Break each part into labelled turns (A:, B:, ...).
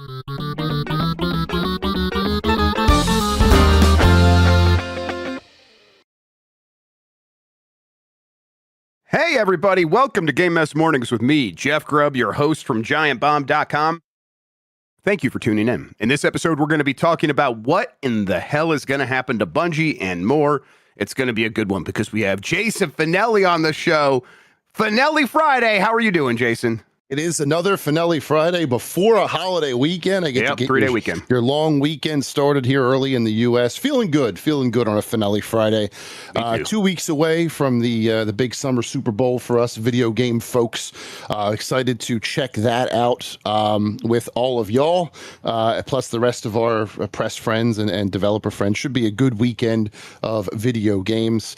A: Hey everybody, welcome to Game Mess Mornings with me, Jeff Grubb, your host from giantbomb.com. Thank you for tuning in. In this episode, we're going to be talking about what in the hell is going to happen to Bungie and more. It's going to be a good one because we have Jason Fanelli on the show. Fanelli Friday. How are you doing, Jason?
B: It is another Fanelli Friday before a holiday weekend. I get to get
A: 3-day weekend.
B: Your long weekend started here early in the U.S. Feeling good on a Fanelli Friday. 2 weeks away from the big summer Super Bowl for us video game folks. Excited to check that out with all of y'all, plus the rest of our press friends and developer friends. Should be a good weekend of video games.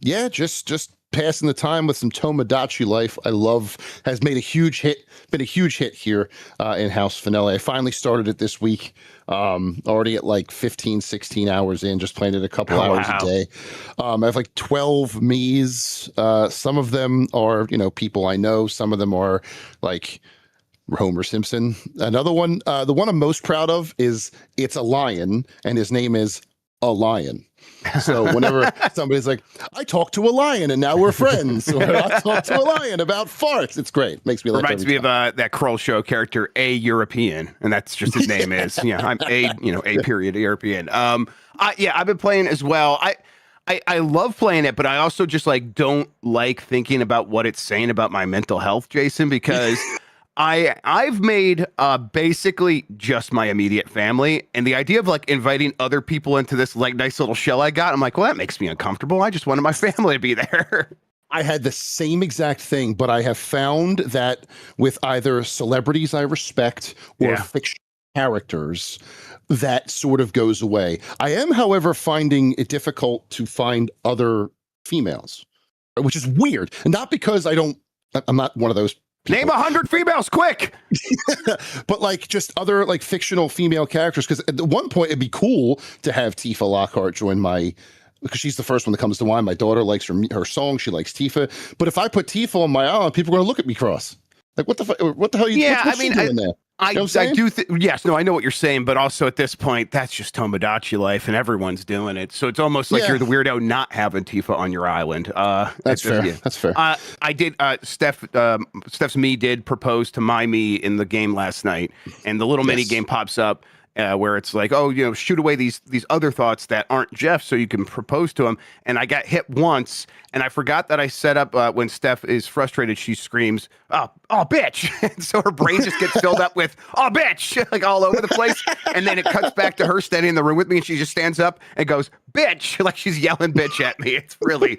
B: Just passing the time with some Tomodachi Life. I love, has made a huge hit, been a huge hit here in House Fanelli. I finally started it this week, already at like 15, 16 hours in, just playing it a couple hours a day. I have like 12 Mii's. Some of them are, people I know. Some of them are like Homer Simpson. Another one, the one I'm most proud of is it's a lion, and his name is a lion. So whenever somebody's like, I talked to a lion and now we're friends, or I talked to a lion about farts, it's great. Makes me laugh.
A: Reminds me of that Kroll Show character, A European, and that's just his name is. I'm A period European. I've been playing as well. I love playing it, but I also just don't like thinking about what it's saying about my mental health, Jason, because I've made basically just my immediate family, and the idea of inviting other people into this nice little shell I got, I'm like, well, that makes me uncomfortable. I just wanted my family to be there.
B: I had the same exact thing, but I have found that with either celebrities I respect or fictional characters, that sort of goes away. I am, however, finding it difficult to find other females, which is weird. And not because I'm not one of those people.
A: Name 100 females, quick!
B: But just other fictional female characters, because at one point it'd be cool to have Tifa Lockhart join because she's the first one that comes to mind. My daughter likes her song. She likes Tifa. But if I put Tifa on my island, people are going to look at me cross. What the hell are you doing there?
A: I do yes, no, I know what you're saying, but also at this point, that's just Tomodachi Life, and everyone's doing it. So it's almost like you're the weirdo not having Tifa on your island.
B: That's fair. That's fair.
A: I did. Steph's me did propose to my me in the game last night, and the little mini game pops up. Where it's like, shoot away these other thoughts that aren't Jeff so you can propose to him. And I got hit once, and I forgot that I set up when Steph is frustrated, she screams, oh bitch. And so her brain just gets filled up with, oh, bitch, all over the place. And then it cuts back to her standing in the room with me, and she just stands up and goes, bitch, like she's yelling bitch at me. It's really...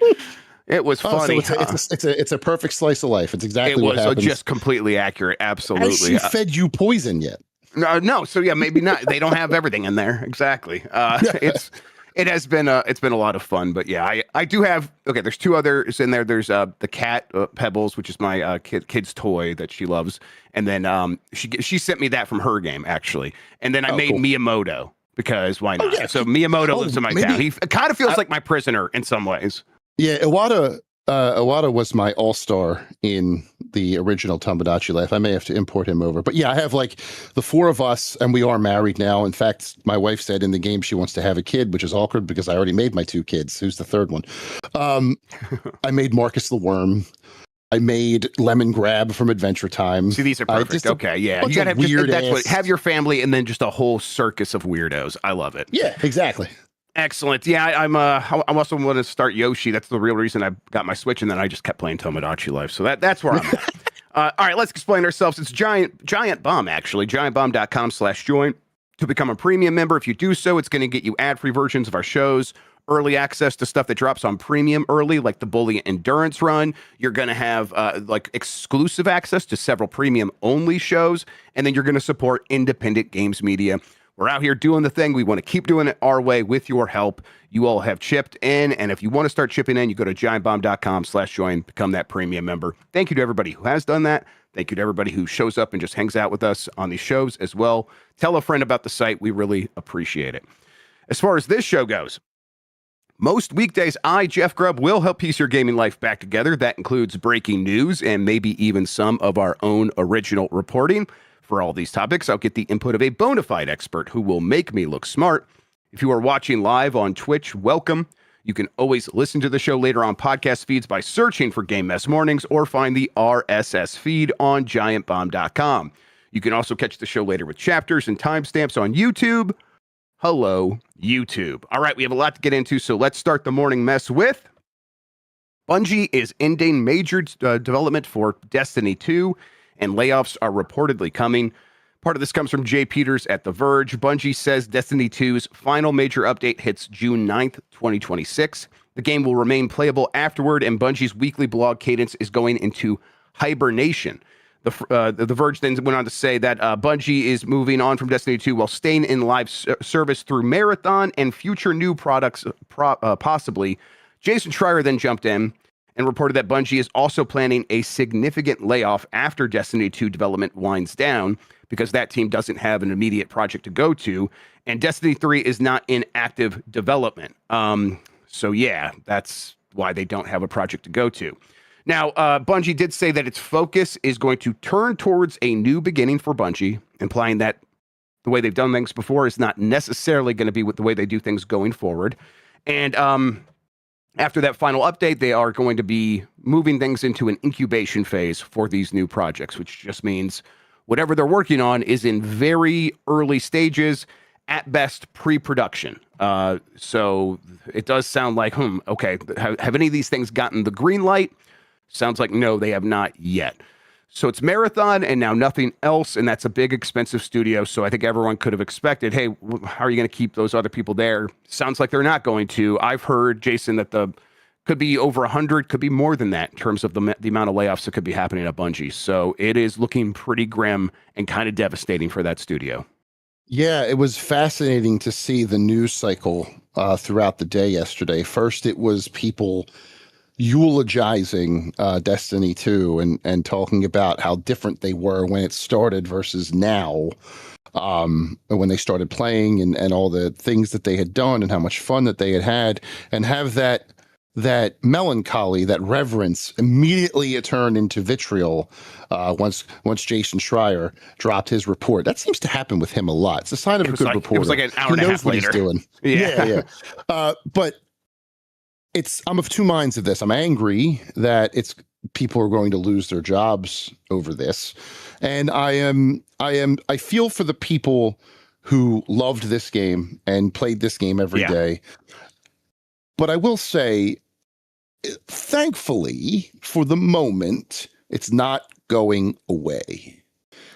A: It was funny.
B: So it's a perfect slice of life. It's exactly what happens.
A: Just completely accurate. Absolutely.
B: Has she fed you poison yet?
A: No. So yeah, maybe not. They don't have everything in there. Exactly. It's been a lot of fun, but yeah, I do have, there's two others in there. There's the cat Pebbles, which is my kid's toy that she loves. And then she sent me that from her game actually. And then I made Miyamoto because why not? So Miyamoto lives in my town. He kind of feels like my prisoner in some ways.
B: Yeah. Iwata was my all-star in the original Tomodachi Life. I may have to import him over. But yeah, I have the four of us, and we are married now. In fact, my wife said in the game she wants to have a kid, which is awkward because I already made my two kids. Who's the third one? I made Marcus the Worm. I made Lemon Grab from Adventure Time.
A: See, these are perfect. You gotta have have your family and then just a whole circus of weirdos. I love it.
B: Yeah, exactly.
A: Excellent. Yeah, I'm also want to start Yoshi. That's the real reason I got my Switch, and then I just kept playing Tomodachi Life. So that's where I'm at. All right, let's explain ourselves. It's Giant Bomb, actually. giantbomb.com/join to become a premium member. If you do so, it's going to get you ad-free versions of our shows, early access to stuff that drops on premium early, like the Bully Endurance Run. You're going to have exclusive access to several premium-only shows, and then you're going to support independent games media. We're out here doing the thing. We want to keep doing it our way with your help. You all have chipped in, and if you want to start chipping in, you go to giantbomb.com/join, become that premium member. Thank you to everybody who has done that. Thank you to everybody who shows up and just hangs out with us on these shows as well. Tell a friend about the site. We really appreciate it. As far as this show goes, most weekdays, I, Jeff Grubb, will help piece your gaming life back together. That includes breaking news and maybe even some of our own original reporting. for all these topics, I'll get the input of a bona fide expert who will make me look smart. If you are watching live on Twitch, welcome. You can always listen to the show later on podcast feeds by searching for Game Mess Mornings or find the RSS feed on giantbomb.com. You can also catch the show later with chapters and timestamps on YouTube. Hello, YouTube. All right, we have a lot to get into, so let's start the morning mess with Bungie is ending major development for Destiny 2, and layoffs are reportedly coming. Part of this comes from Jay Peters at The Verge. Bungie says Destiny 2's final major update hits June 9th, 2026. The game will remain playable afterward, and Bungie's weekly blog cadence is going into hibernation. The Verge then went on to say that Bungie is moving on from Destiny 2 while staying in live service through Marathon and future new products, possibly. Jason Schreier then jumped in and reported that Bungie is also planning a significant layoff after Destiny 2 development winds down because that team doesn't have an immediate project to go to, and Destiny 3 is not in active development. So yeah, that's why they don't have a project to go to. Now, Bungie did say that its focus is going to turn towards a new beginning for Bungie, implying that the way they've done things before is not necessarily going to be the way they do things going forward. And after that final update, they are going to be moving things into an incubation phase for these new projects, which just means whatever they're working on is in very early stages, at best pre-production. So it does sound like, okay, have any of these things gotten the green light? Sounds like no, they have not yet. So it's Marathon and now nothing else, and that's a big, expensive studio. So I think everyone could have expected, hey, how are you going to keep those other people there? Sounds like they're not going to. I've heard, Jason, that could be over 100, could be more than that in terms of the amount of layoffs that could be happening at Bungie. So it is looking pretty grim and kind of devastating for that studio.
B: Yeah, it was fascinating to see the news cycle throughout the day yesterday. First, it was people eulogizing Destiny 2 and talking about how different they were when it started versus now, when they started playing and all the things that they had done and how much fun that they had, and have that melancholy, that reverence, immediately it turned into vitriol once Jason Schreier dropped his report. That seems to happen with him a lot. It's a sign of a good reporter.
A: It was like an hour and a half later.
B: He knows what he's doing. Yeah. But I'm of two minds of this. I'm angry that people are going to lose their jobs over this, and I feel for the people who loved this game and played this game every day. But I will say, thankfully, for the moment, it's not going away.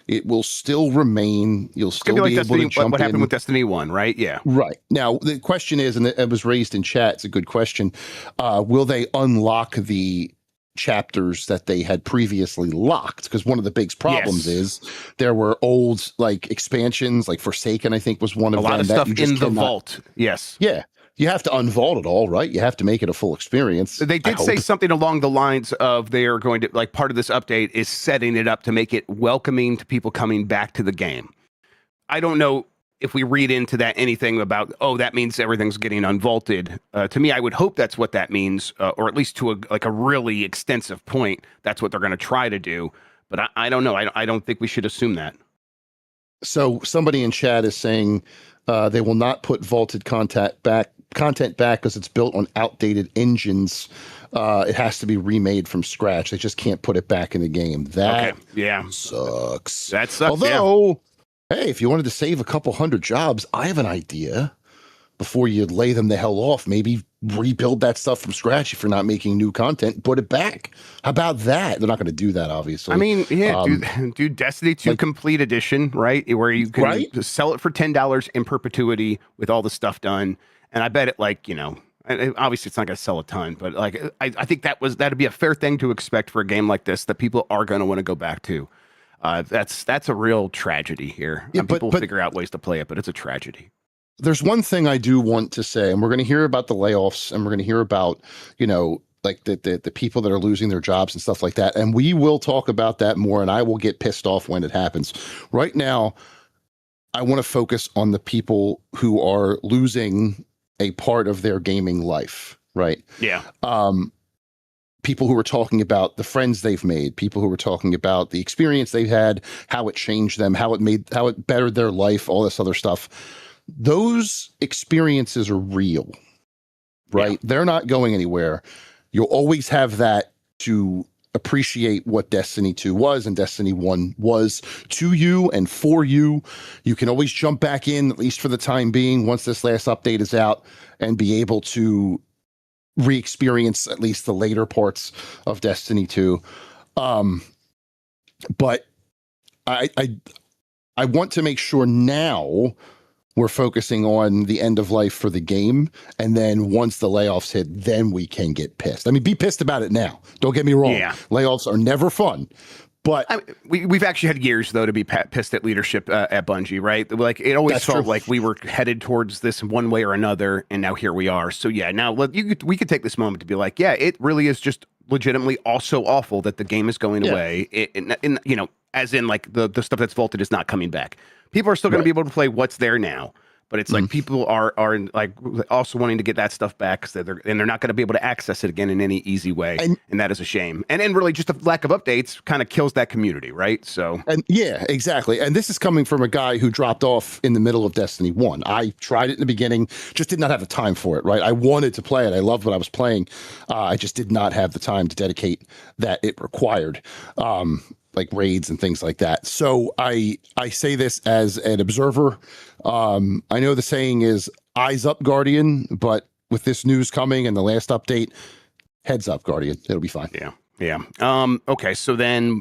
B: It will still remain. You'll still be able to jump in.
A: What happened with Destiny 1, right? Yeah.
B: Right. Now, the question is, and it was raised in chat, it's a good question, will they unlock the chapters that they had previously locked? Because one of the big problems is there were old expansions, like Forsaken, I think was one of them.
A: A lot of stuff in the vault. Yes.
B: Yeah. You have to unvault it all, right? You have to make it a full experience.
A: They did say something along the lines of they are going to, part of this update is setting it up to make it welcoming to people coming back to the game. I don't know if we read into that anything about, that means everything's getting unvaulted. To me, I would hope that's what that means, or at least to a really extensive point. That's what they're going to try to do. But I don't know. I don't think we should assume that.
B: So somebody in chat is saying they will not put vaulted content back because it's built on outdated engines. It has to be remade from scratch. They just can't put it back in the game. That sucks.
A: That sucks.
B: Although, hey, if you wanted to save a couple hundred jobs, I have an idea. Before you lay them the hell off, maybe rebuild that stuff from scratch if you're not making new content, put it back. How about that? They're not going to do that, obviously.
A: I mean, do Destiny 2 Complete Edition, right? Where you can sell it for $10 in perpetuity with all the stuff done. And I bet it, obviously it's not going to sell a ton, but I think that'd be a fair thing to expect for a game like this that people are going to want to go back to. That's a real tragedy here. Yeah, people figure out ways to play it, but it's a tragedy.
B: There's one thing I do want to say, and we're going to hear about the layoffs, and we're going to hear about, the people that are losing their jobs and stuff like that. And we will talk about that more, and I will get pissed off when it happens. Right now, I want to focus on the people who are losing a part of their gaming life, right?
A: Yeah.
B: people who were talking about the friends they've made, people who were talking about the experience they've had, how it changed them, how it bettered their life, all this other stuff. Those experiences are real, right? Yeah. They're not going anywhere. You'll always have that to appreciate what Destiny 2 was and Destiny 1 was to you and for you. You can always jump back in, at least for the time being, once this last update is out, and be able to re-experience at least the later parts of Destiny 2. But I want to make sure now we're focusing on the end of life for the game. And then once the layoffs hit, then we can get pissed. I mean, be pissed about it now. Don't get me wrong. Yeah. Layoffs are never fun. But
A: I mean, we've actually had years, though, to be pissed at leadership at Bungie, right? Like, it always felt like we were headed towards this one way or another, and now here we are. So, yeah, now we could take this moment to be like, yeah, it really is just legitimately also awful that the game is going away. You know, as in, like, the stuff that's vaulted is not coming back. People are still going to be able to play what's there now. But it's like people are like also wanting to get that stuff back because they're not going to be able to access it again in any easy way, and that is a shame. And then really just the lack of updates kind of kills that community, right? So
B: yeah, exactly. And this is coming from a guy who dropped off in the middle of Destiny 1. I tried it in the beginning, just did not have the time for it. Right, I wanted to play it. I loved what I was playing. I just did not have the time to dedicate that it required. Like raids and things like that. So I say this as an observer. I know the saying is eyes up, Guardian, but with this news coming and the last update, heads up, Guardian. It'll be fine.
A: Yeah. Okay. So then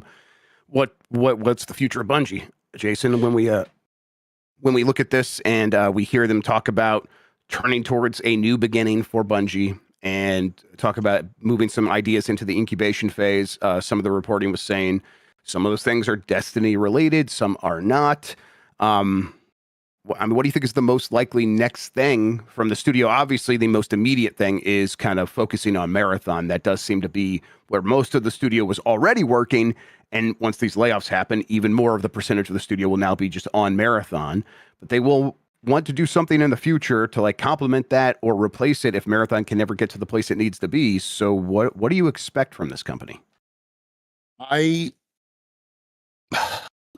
A: what's the future of Bungie, Jason? When we look at this and we hear them talk about turning towards a new beginning for Bungie and talk about moving some ideas into the incubation phase, some of the reporting was saying some of those things are Destiny related, some are not. I mean, what do you think is the most likely next thing from the studio? Obviously, the most immediate thing is kind of focusing on Marathon. That does seem to be where most of the studio was already working. And once these layoffs happen, even more of the percentage of the studio will now be just on Marathon. But they will want to do something in the future to like complement that or replace it if Marathon can never get to the place it needs to be. So what do you expect from this company?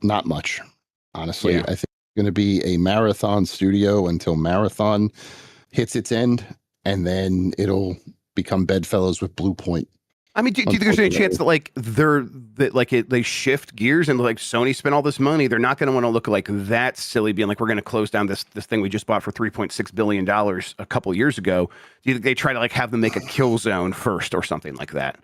B: Not much, honestly. I think it's going to be a Marathon studio until Marathon hits its end, and then it'll become bedfellows with Blue Point.
A: I mean, do you think there's any chance that they shift gears and like Sony spent all this money? They're not going to want to look like that silly, being like, we're going to close down this thing we just bought for $3.6 billion a couple of years ago. Do you think they try to like have them make a Killzone first or something like that?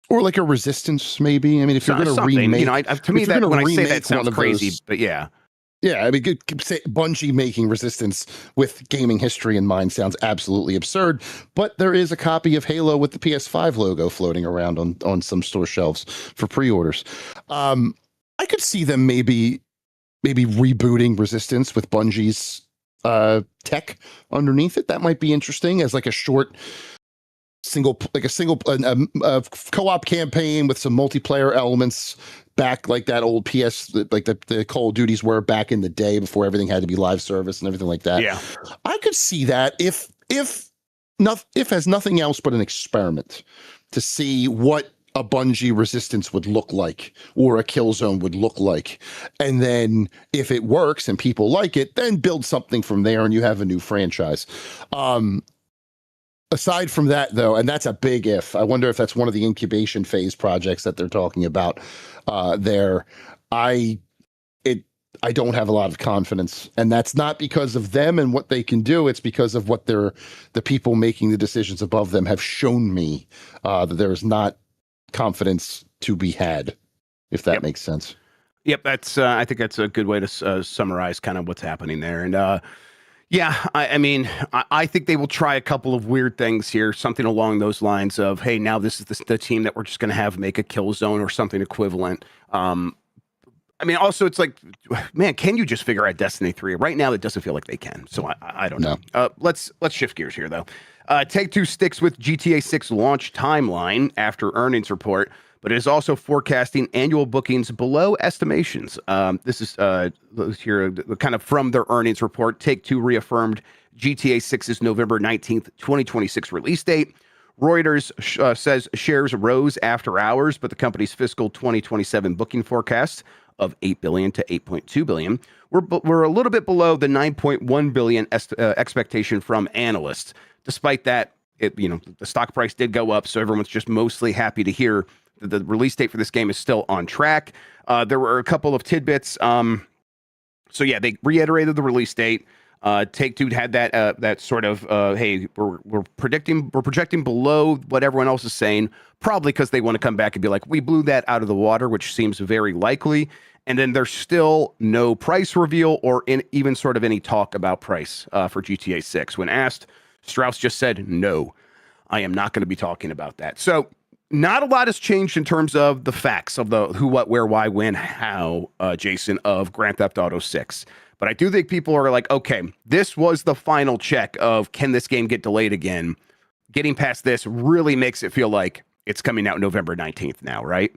B: Or like a Resistance, maybe. I mean, if you're going to remake,
A: you know, to me that when I say that sounds crazy, but yeah.
B: Yeah, I mean, say Bungie making Resistance with gaming history in mind sounds absolutely absurd, but there is a copy of Halo with the PS5 logo floating around on some store shelves for pre-orders. I could see them maybe rebooting Resistance with Bungie's tech underneath it. That might be interesting as like a short co-op campaign with some multiplayer elements back like that old PS, like the Call of Duties were back in the day before everything had to be live service and everything like that.
A: Yeah,
B: I could see that if as nothing else but an experiment to see what a Bungie Resistance would look like or a Killzone would look like. And then if it works and people like it, then build something from there and you have a new franchise. Aside from that, though, and that's a big if, I wonder if that's one of the incubation phase projects that they're talking about there. I don't have a lot of confidence, and that's not because of them and what they can do. It's because of what the people making the decisions above them have shown me that there is not confidence to be had, if that makes sense.
A: Yep, that's. I think that's a good way to summarize kind of what's happening there, and. Yeah, I mean, I think they will try a couple of weird things here, something along those lines of, hey, now this is the team that we're just going to have make a Killzone or something equivalent. I mean, also, it's like, man, can you just figure out Destiny 3? Right now, it doesn't feel like they can, so I don't know. Let's shift gears here, though. Take-Two sticks with GTA 6 launch timeline after earnings report, but it is also forecasting annual bookings below estimations. This is here kind of from their earnings report. Take-Two reaffirmed GTA 6's November 19th, 2026 release date. Reuters says shares rose after hours, but the company's fiscal 2027 booking forecast of $8 billion to $8.2 billion we're a little bit below the $9.1 billion expectation from analysts. Despite that, the stock price did go up, so everyone's just mostly happy to hear that the release date for this game is still on track. There were a couple of tidbits. So yeah, they reiterated the release date. Take-Two had that sort of hey, we're projecting below what everyone else is saying, probably because they want to come back and be like, we blew that out of the water, which seems very likely. And then there's still no price reveal or even sort of any talk about price for GTA 6. When asked, Strauss just said, no, I am not going to be talking about that. So not a lot has changed in terms of the facts of the who, what, where, why, when, how, Jason, of Grand Theft Auto 6. But I do think people are like, okay, this was the final check of can this game get delayed again? Getting past this really makes it feel like it's coming out November 19th now, right?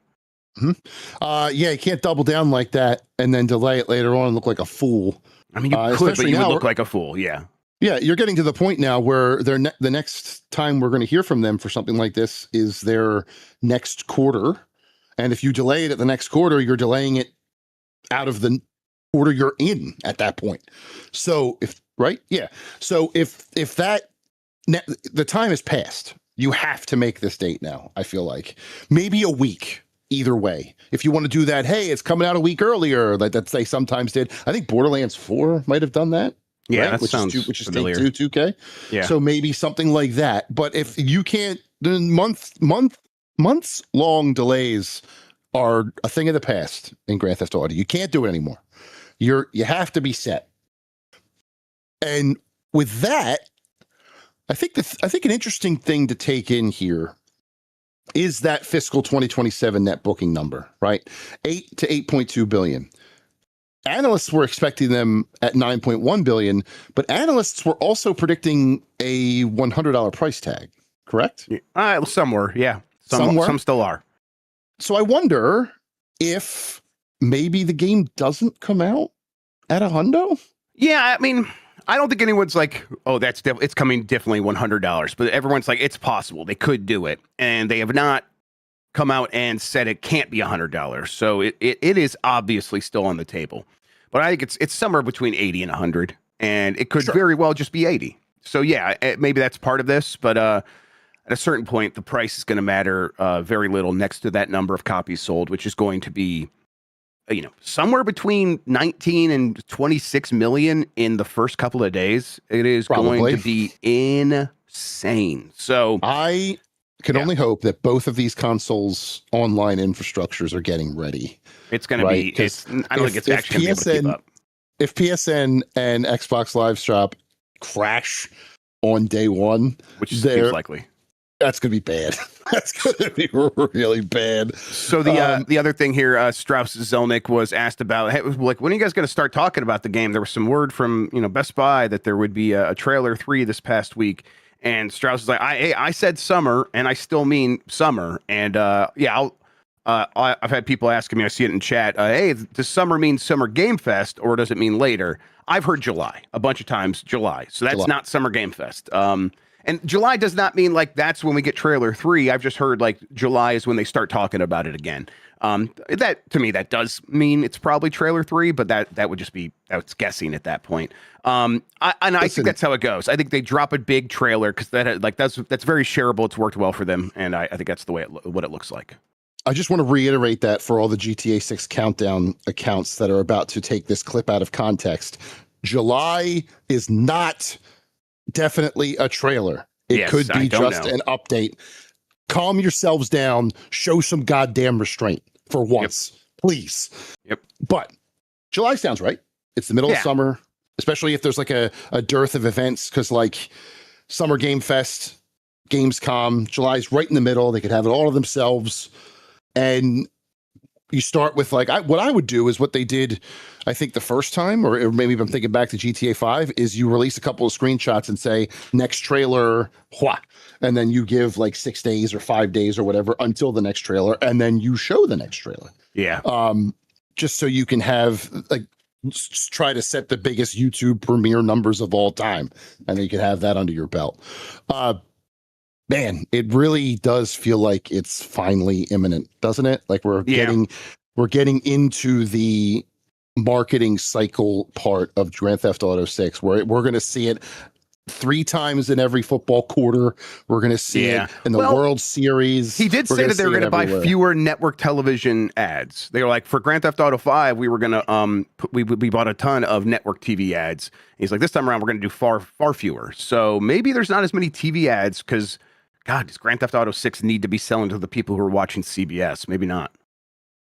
B: Mm-hmm. Yeah, you can't double down like that and then delay it later on and look like a fool.
A: I mean, you could, but you would look like a fool, yeah.
B: Yeah, you're getting to the point now where the next time we're going to hear from them for something like this is their next quarter. And if you delay it at the next quarter, you're delaying it out of the quarter you're in at that point. So if that the time has passed, you have to make this date now. I feel like maybe a week. Either way, if you want to do that, hey, it's coming out a week earlier, like that they sometimes did. I think Borderlands 4 might have done that.
A: Yeah,
B: right?
A: Which is familiar.
B: Take-Two 2K. Yeah. So maybe something like that. But if you can't, the months long delays are a thing of the past in Grand Theft Auto. You can't do it anymore. You have to be set. And with that, I think an interesting thing to take in here is that fiscal 2027 net booking number, right? 8 to 8.2 billion. Analysts were expecting them at 9.1 billion, but analysts were also predicting a $100 price tag, correct?
A: Some were, yeah. Some still are.
B: So I wonder if maybe the game doesn't come out at $100.
A: Yeah, I mean, I don't think anyone's like, oh, it's coming definitely $100, but everyone's like, it's possible. They could do it. And they have not come out and said it can't be $100. So it is obviously still on the table. But I think it's somewhere between 80 and 100. And it could very well just be 80. So yeah, maybe that's part of this. But at a certain point, the price is going to matter very little next to that number of copies sold, which is going to be somewhere between 19 and 26 million in the first couple of days. It is going to be insane. So
B: I can only hope that both of these consoles' online infrastructures are getting ready.
A: It's going to be. I don't think it's actually going to be able to keep up.
B: If PSN and Xbox Live Shop crash on day one,
A: which seems likely.
B: That's going to be bad. That's going to be really bad.
A: So the other thing here, Strauss Zelnick was asked about, hey, like, when are you guys going to start talking about the game? There was some word from Best Buy that there would be a trailer 3 this past week, and Strauss was like, I said summer, and I still mean summer, and I've had people asking me, I see it in chat, hey, does summer mean Summer Game Fest, or does it mean later? I've heard July a bunch of times, July, so that's not Summer Game Fest. And July does not mean like that's when we get trailer 3. I've just heard like July is when they start talking about it again. That to me, that does mean it's probably trailer 3, but that would just be, that's guessing at that point. I think that's how it goes. I think they drop a big trailer because that's very shareable. It's worked well for them, and I think that's the way what it looks like.
B: I just want to reiterate that for all the GTA 6 countdown accounts that are about to take this clip out of context. July is not definitely a trailer. It could be just an update. Calm yourselves down. Show some goddamn restraint for once, please. Yep. But July sounds right. It's the middle of summer, especially if there's like a dearth of events, because like Summer Game Fest, Gamescom, July's right in the middle. They could have it all to themselves. And you start with like, what I would do is what they did, I think the first time, or maybe if I'm thinking back to GTA 5, is you release a couple of screenshots and say, next trailer, and then you give like 6 days or 5 days or whatever until the next trailer, and then you show the next trailer.
A: Yeah.
B: Just so you can have, like, try to set the biggest YouTube premiere numbers of all time, and then you can have that under your belt. Man, it really does feel like it's finally imminent, doesn't it? Like we're getting into the marketing cycle part of Grand Theft Auto 6, where we're going to see it 3 times in every football quarter. We're going to see it in the World Series.
A: He did say that they were going to buy fewer network television ads. They were like, for Grand Theft Auto 5, we were going to we bought a ton of network TV ads. And he's like, this time around, we're going to do far fewer. So maybe there's not as many TV ads because, God, does Grand Theft Auto 6 need to be selling to the people who are watching CBS? Maybe not.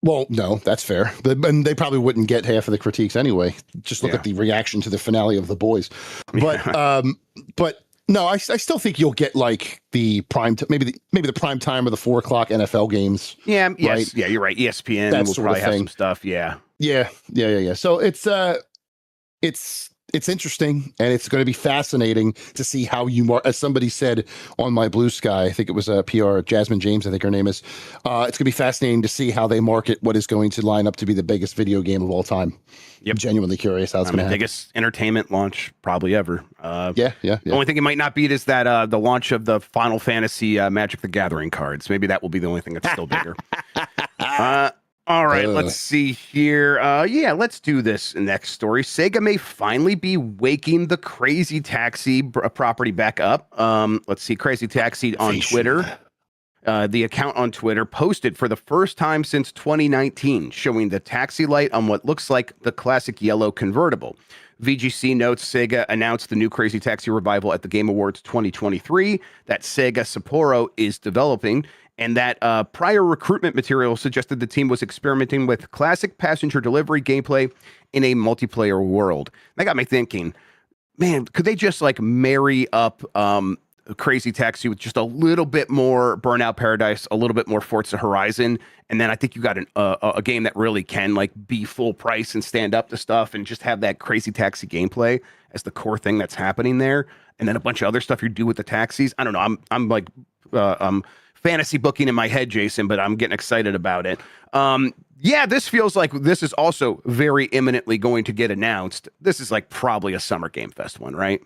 B: Well, no, that's fair. And they probably wouldn't get half of the critiques anyway. Just look at the reaction to the finale of The Boys. But no, I still think you'll get like the prime, maybe the prime time or the 4 o'clock NFL games.
A: Yeah, yes,
B: right?
A: Yeah, you're right. ESPN will probably have some stuff. Yeah.
B: So it's interesting, and it's going to be fascinating to see how you as somebody said on my Blue Sky, I think it was a PR, Jasmine James, I think her name is. It's going to be fascinating to see how they market what is going to line up to be the biggest video game of all time. Yep. I'm genuinely curious how it's going to happen.
A: Biggest entertainment launch probably ever.
B: Yeah.
A: The only thing it might not beat is that the launch of the Final Fantasy Magic the Gathering cards. Maybe that will be the only thing that's still bigger. All right, let's see here. Let's do this next story. Sega may finally be waking the Crazy Taxi property back up. Let's see, Crazy Taxi on Twitter. The account on Twitter posted for the first time since 2019, showing the taxi light on what looks like the classic yellow convertible. VGC notes Sega announced the new Crazy Taxi revival at the Game Awards 2023 that Sega Sapporo is developing, and that prior recruitment material suggested the team was experimenting with classic passenger delivery gameplay in a multiplayer world. That got me thinking, man, could they just like marry up Crazy Taxi with just a little bit more Burnout Paradise, a little bit more Forza Horizon, and then I think you got a game that really can like be full price and stand up to stuff and just have that Crazy Taxi gameplay as the core thing that's happening there, and then a bunch of other stuff you do with the taxis. I don't know. I'm like fantasy booking in my head, Jason, but I'm getting excited about it. This feels like this is also very imminently going to get announced. This is like probably a Summer Game Fest one, right?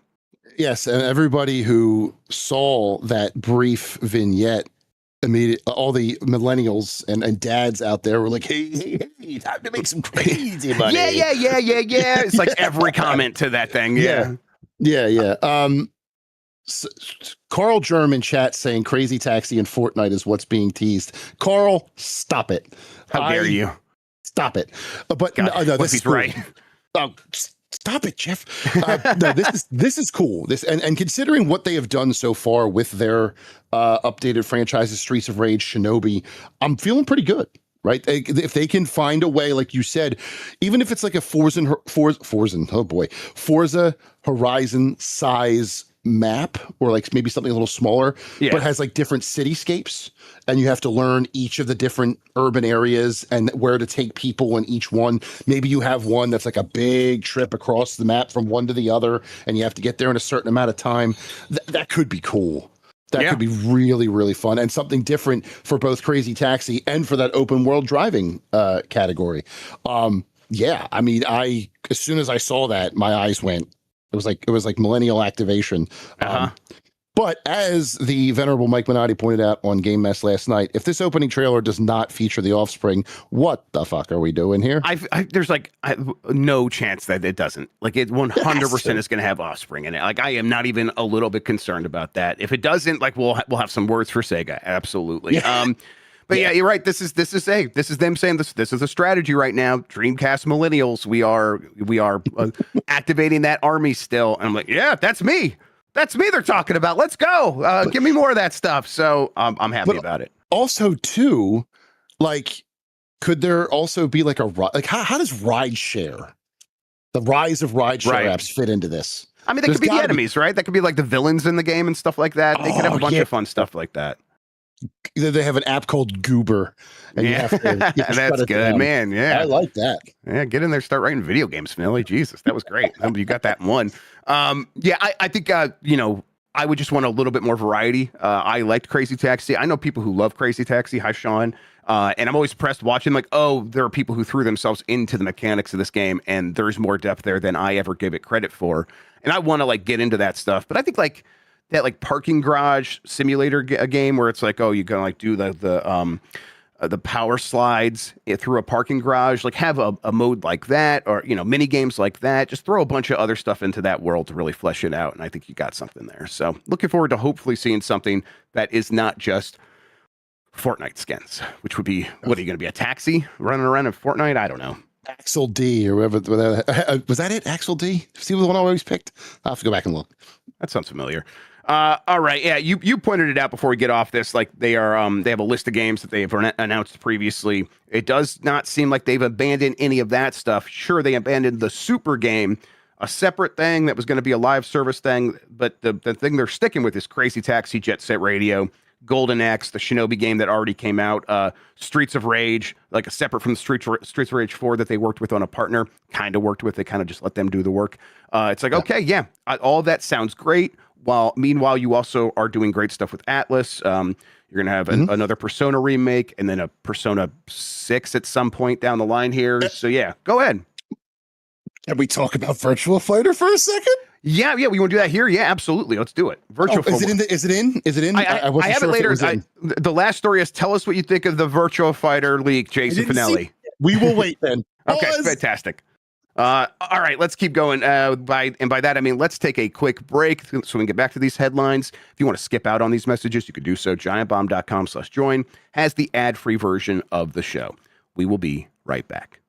B: Yes, and everybody who saw that brief vignette, all the millennials and dads out there were like, hey, time to make some crazy money.
A: Yeah. It's like every comment to that thing.
B: Yeah. Carl Germ in chat saying Crazy Taxi and Fortnite is what's being teased. Carl, stop it.
A: How dare you?
B: Stop it. But
A: God,
B: no, this is
A: cool. Right.
B: Oh, stop it, Jeff. No, this is cool. And considering what they have done so far with their updated franchises, Streets of Rage, Shinobi, I'm feeling pretty good. Right? If they can find a way, like you said, even if it's like a Forza Horizon size map, or like maybe something a little smaller, but has like different cityscapes, and you have to learn each of the different urban areas and where to take people in each one. Maybe you have one that's like a big trip across the map from one to the other, and you have to get there in a certain amount of time. That could be cool. That could be really, really fun, and something different for both Crazy Taxi and for that open world driving category. I mean, as soon as I saw that, my eyes went. It was like millennial activation. But as the venerable Mike Minotti pointed out on Game Mess last night, if this opening trailer does not feature the Offspring, what the fuck are we doing here?
A: There's like no chance that it doesn't. Like it 100% is going to have Offspring in it. Like I am not even a little bit concerned about that. If it doesn't, like we'll have some words for Sega. Absolutely. But yeah, you're right. This is them saying this is a strategy right now. Dreamcast millennials, we are activating that army still. And I'm like, yeah, that's me. That's me. They're talking about. Let's go. Give me more of that stuff. So I'm happy about it.
B: Also, too, like, could there also be like how does rideshare, the rise of rideshare apps, fit into this?
A: I mean, they could be the enemies, right? That could be like the villains in the game and stuff like that. They could have a bunch of fun stuff like that.
B: They have an app called Goober, and you have to
A: that's good, down. Man. Yeah,
B: I like that.
A: Yeah, get in there, start writing video games, Fanelli. Jesus, that was great. You got that in one. I think I would just want a little bit more variety. I liked Crazy Taxi. I know people who love Crazy Taxi. Hi, Sean. And I'm always pressed watching, like, there are people who threw themselves into the mechanics of this game, and there's more depth there than I ever give it credit for. And I want to like get into that stuff, but I think like that like parking garage simulator game where it's like, oh, you can like do the power slides through a parking garage, like have a mode like that, or mini games like that. Just throw a bunch of other stuff into that world to really flesh it out, and I think you got something there. So looking forward to hopefully seeing something that is not just Fortnite skins, which would be, what are you going to be, a taxi running around in Fortnite? I don't know.
B: Axel D or whatever. Was that it? Axel D? See the one I always picked? I'll have to go back and look.
A: That sounds familiar. All right. Yeah, you pointed it out before we get off this. Like they have a list of games that they've announced previously. It does not seem like they've abandoned any of that stuff. Sure, they abandoned the Super game, a separate thing that was going to be a live service thing, but the thing they're sticking with is Crazy Taxi, Jet Set Radio, Golden Axe, the Shinobi game that already came out, Streets of Rage, like a separate from the Streets of Rage 4 that they worked with on a partner, kind of worked with. They kind of just let them do the work. It's like, okay, yeah, all that sounds great. Meanwhile, you also are doing great stuff with Atlas. You're going to have another Persona remake and then a Persona 6 at some point down the line here. So yeah, go ahead.
B: Can we talk about Virtua Fighter for a second?
A: Yeah. We want to do that here. Yeah, absolutely. Let's do it. Virtua Fighter.
B: Is it in?
A: I have it later. The last story is tell us what you think of the Virtua Fighter leak, Jason Fanelli.
B: We will wait then.
A: Okay, fantastic. All right, let's keep going. By that, I mean, let's take a quick break so we can get back to these headlines. If you want to skip out on these messages, you can do so. giantbomb.com/join has the ad-free version of the show. We will be right back.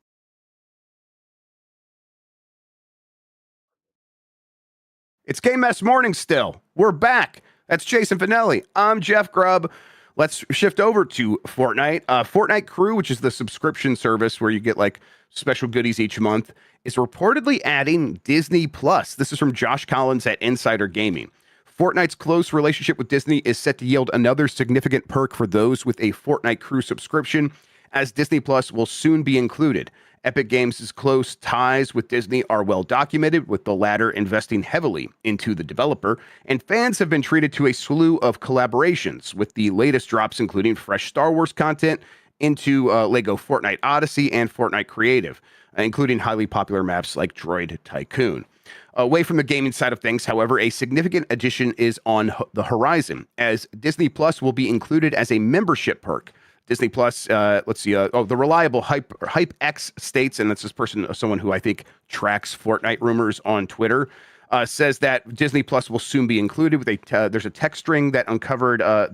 A: It's KMS Morning still. We're back. That's Jason Fanelli. I'm Jeff Grubb. Let's shift over to Fortnite. Fortnite Crew, which is the subscription service where you get like special goodies each month, is reportedly adding Disney Plus. This is from Josh Collins at Insider Gaming. Fortnite's close relationship with Disney is set to yield another significant perk for those with a Fortnite Crew subscription, as Disney Plus will soon be included. Epic Games' close ties with Disney are well documented, with the latter investing heavily into the developer, and fans have been treated to a slew of collaborations, with the latest drops including fresh Star Wars content into Lego Fortnite Odyssey and Fortnite Creative, including highly popular maps like Droid Tycoon. Away from the gaming side of things, however, a significant addition is on the horizon, as Disney Plus will be included as a membership perk. Disney Plus, let's see, the reliable HypeX states, and that's someone who I think tracks Fortnite rumors on Twitter, says that Disney Plus will soon be included with there's a text string that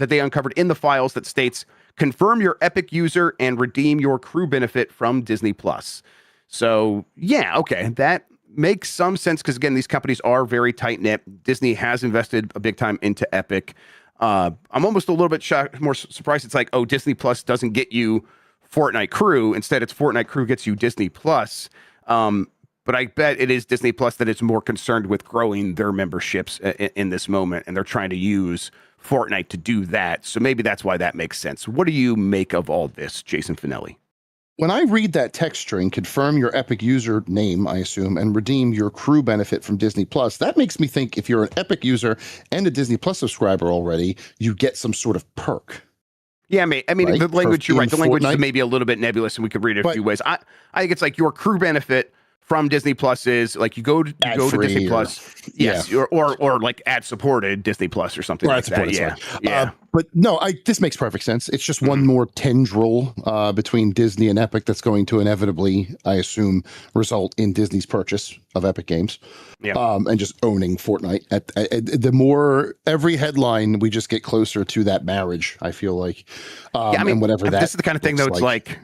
A: they uncovered in the files that states, confirm your Epic user and redeem your crew benefit from Disney Plus. So yeah, okay, that makes some sense because again, these companies are very tight knit. Disney has invested a big time into Epic. I'm almost a little bit more surprised. It's like, oh, Disney Plus doesn't get you Fortnite Crew. Instead, it's Fortnite Crew gets you Disney Plus. But I bet it is Disney Plus that is more concerned with growing their memberships in this moment, and they're trying to use Fortnite to do that. So maybe that's why that makes sense. What do you make of all this, Jason Fanelli?
B: When I read that text string, confirm your Epic user name, I assume, and redeem your crew benefit from Disney Plus, that makes me think if you're an Epic user and a Disney Plus subscriber already, you get some sort of perk.
A: Yeah, I mean,
B: right?
A: The language, you're right. The language
B: Fortnite.
A: is maybe a little bit nebulous, and we could read it a few ways. I think it's like your crew benefit from Disney Plus is like you go to Disney Plus, yes, yeah. or like ad supported Disney Plus or something like that. Yeah.
B: But no, this makes perfect sense. It's just one more tendril between Disney and Epic that's going to inevitably, I assume, result in Disney's purchase of Epic Games, and just owning Fortnite. The more every headline, we just get closer to that marriage. I feel like, and whatever that.
A: This is the kind of thing, though. It's like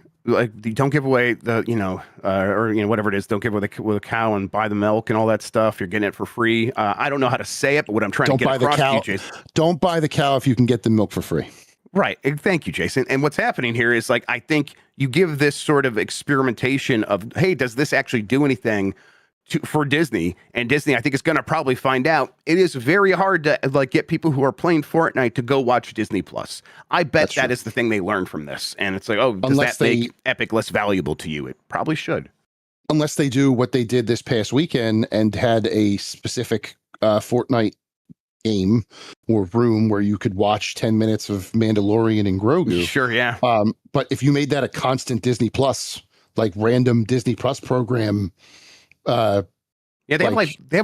A: don't give away the or whatever it is. Don't give away the cow and buy the milk and all that stuff. You're getting it for free. I don't know how to say it, but what I'm trying to get across to you, Jason.
B: Don't buy the cow if you can get the milk for free.
A: Right. Thank you, Jason. And what's happening here is like I think you give this sort of experimentation of, hey, does this actually do anything for Disney? And Disney, I think, is going to probably find out. It is very hard to like get people who are playing Fortnite to go watch Disney Plus. I bet that is the thing they learned from this. And it's like, oh, does that make Epic less valuable to you? It probably should.
B: Unless they do what they did this past weekend and had a specific Fortnite game or room where you could watch 10 minutes of Mandalorian and Grogu.
A: Sure, yeah.
B: But if you made that a constant Disney Plus, like random Disney Plus program,
A: Yeah, they have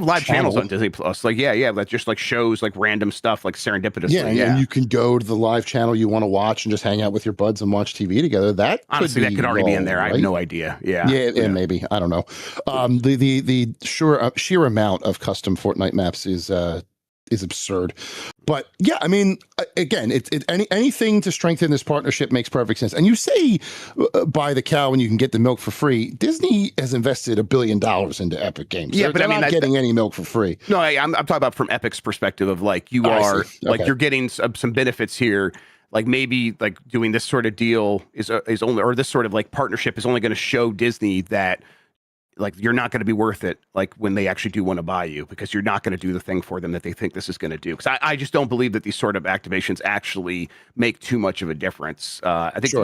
A: live channels
B: channel.
A: on Disney Plus. Like, yeah, that just like shows like random stuff, like serendipitously.
B: Yeah, and you can go to the live channel you want to watch and just hang out with your buds and watch TV together. That
A: honestly, that could already be in there. I have no idea. Yeah,
B: maybe, I don't know. The sheer amount of custom Fortnite maps is absurd. But yeah, I mean, again, anything to strengthen this partnership makes perfect sense. And you say buy the cow and you can get the milk for free. Disney has invested $1 billion into Epic Games.
A: Yeah, but
B: they're not getting any milk for free.
A: No, I'm talking about from Epic's perspective of like you're getting some benefits here. Like maybe like doing this sort of deal is only, or this sort of like partnership is only going to show Disney that like you're not going to be worth it like when they actually do want to buy you, because you're not going to do the thing for them that they think this is going to do. Because I just don't believe that these sort of activations actually make too much of a difference. I think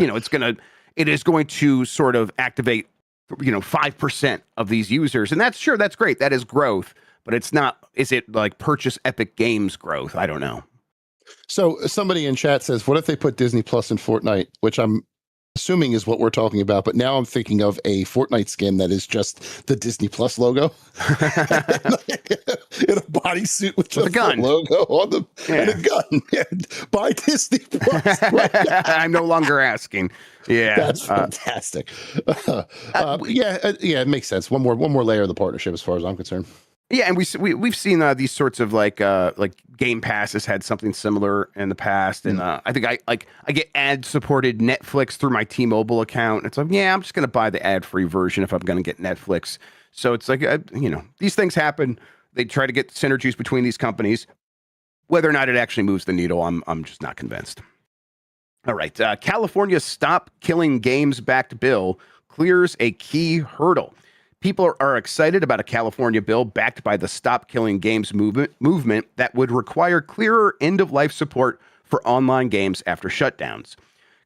A: it is going to sort of activate 5% of these users, and that's great, that is growth, but it's not, is it like purchase Epic Games growth? I don't know.
B: So somebody in chat says, what if they put Disney Plus in Fortnite, which I'm assuming is what we're talking about, but now I'm thinking of a Fortnite skin that is just the Disney Plus logo in a bodysuit with a gun logo on them and a gun. Yeah. Buy Disney Plus.
A: I'm no longer asking. Yeah,
B: that's fantastic. It makes sense. One more layer of the partnership, as far as I'm concerned.
A: Yeah, and we've seen these sorts of like Game Pass has had something similar in the past, and I think I get ad supported Netflix through my T-Mobile account. It's like, yeah, I'm just gonna buy the ad free version if I'm gonna get Netflix. So it's like these things happen. They try to get synergies between these companies. Whether or not it actually moves the needle, I'm just not convinced. All right, California's Stop Killing Games backed bill clears a key hurdle. People are excited about a California bill backed by the Stop Killing Games movement that would require clearer end-of-life support for online games after shutdowns.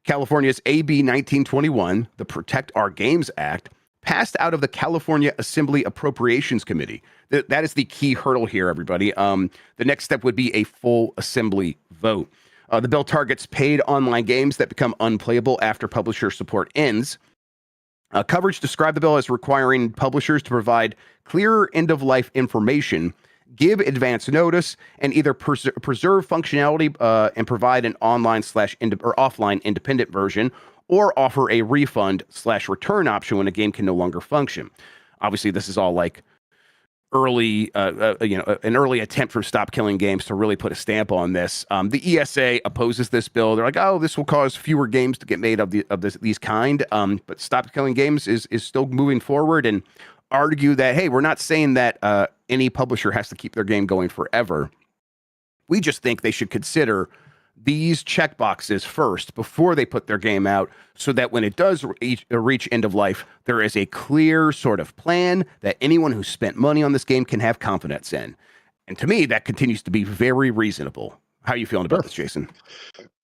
A: California's AB 1921, the Protect Our Games Act, passed out of the California Assembly Appropriations Committee. That is the key hurdle here, everybody. The next step would be a full Assembly vote. The bill targets paid online games that become unplayable after publisher support ends. Coverage described the bill as requiring publishers to provide clearer end-of-life information, give advance notice, and either preserve functionality and provide an online or offline independent version, or offer a refund/return option when a game can no longer function. Obviously, this is all like early, an early attempt from Stop Killing Games to really put a stamp on this. The ESA opposes this bill. They're like, oh, this will cause fewer games to get made of these kind. But Stop Killing Games is still moving forward and argue that, hey, we're not saying that any publisher has to keep their game going forever. We just think they should consider these checkboxes first before they put their game out, so that when it does reach end of life, there is a clear sort of plan that anyone who spent money on this game can have confidence in. And to me, that continues to be very reasonable. How are you feeling about this, Jason?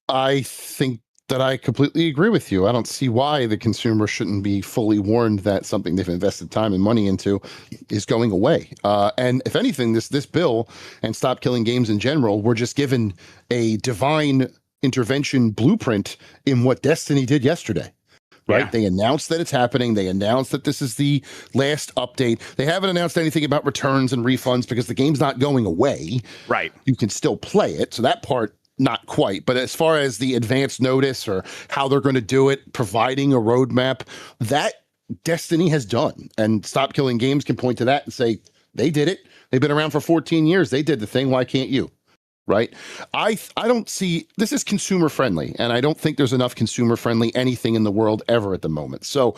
B: I think that I completely agree with you. I don't see why the consumer shouldn't be fully warned that something they've invested time and money into is going away. And if anything, this bill and Stop Killing Games in general were just given a divine intervention blueprint in what Destiny did yesterday. Right? Yeah. They announced that it's happening. They announced that this is the last update. They haven't announced anything about returns and refunds because the game's not going away.
A: Right.
B: You can still play it. So that part, not quite. But as far as the advance notice or how they're going to do it, providing a roadmap, that Destiny has done. And Stop Killing Games can point to that and say, they did it. They've been around for 14 years. They did the thing. Why can't you? Right? I don't see, this is consumer friendly, and I don't think there's enough consumer friendly anything in the world ever at the moment. So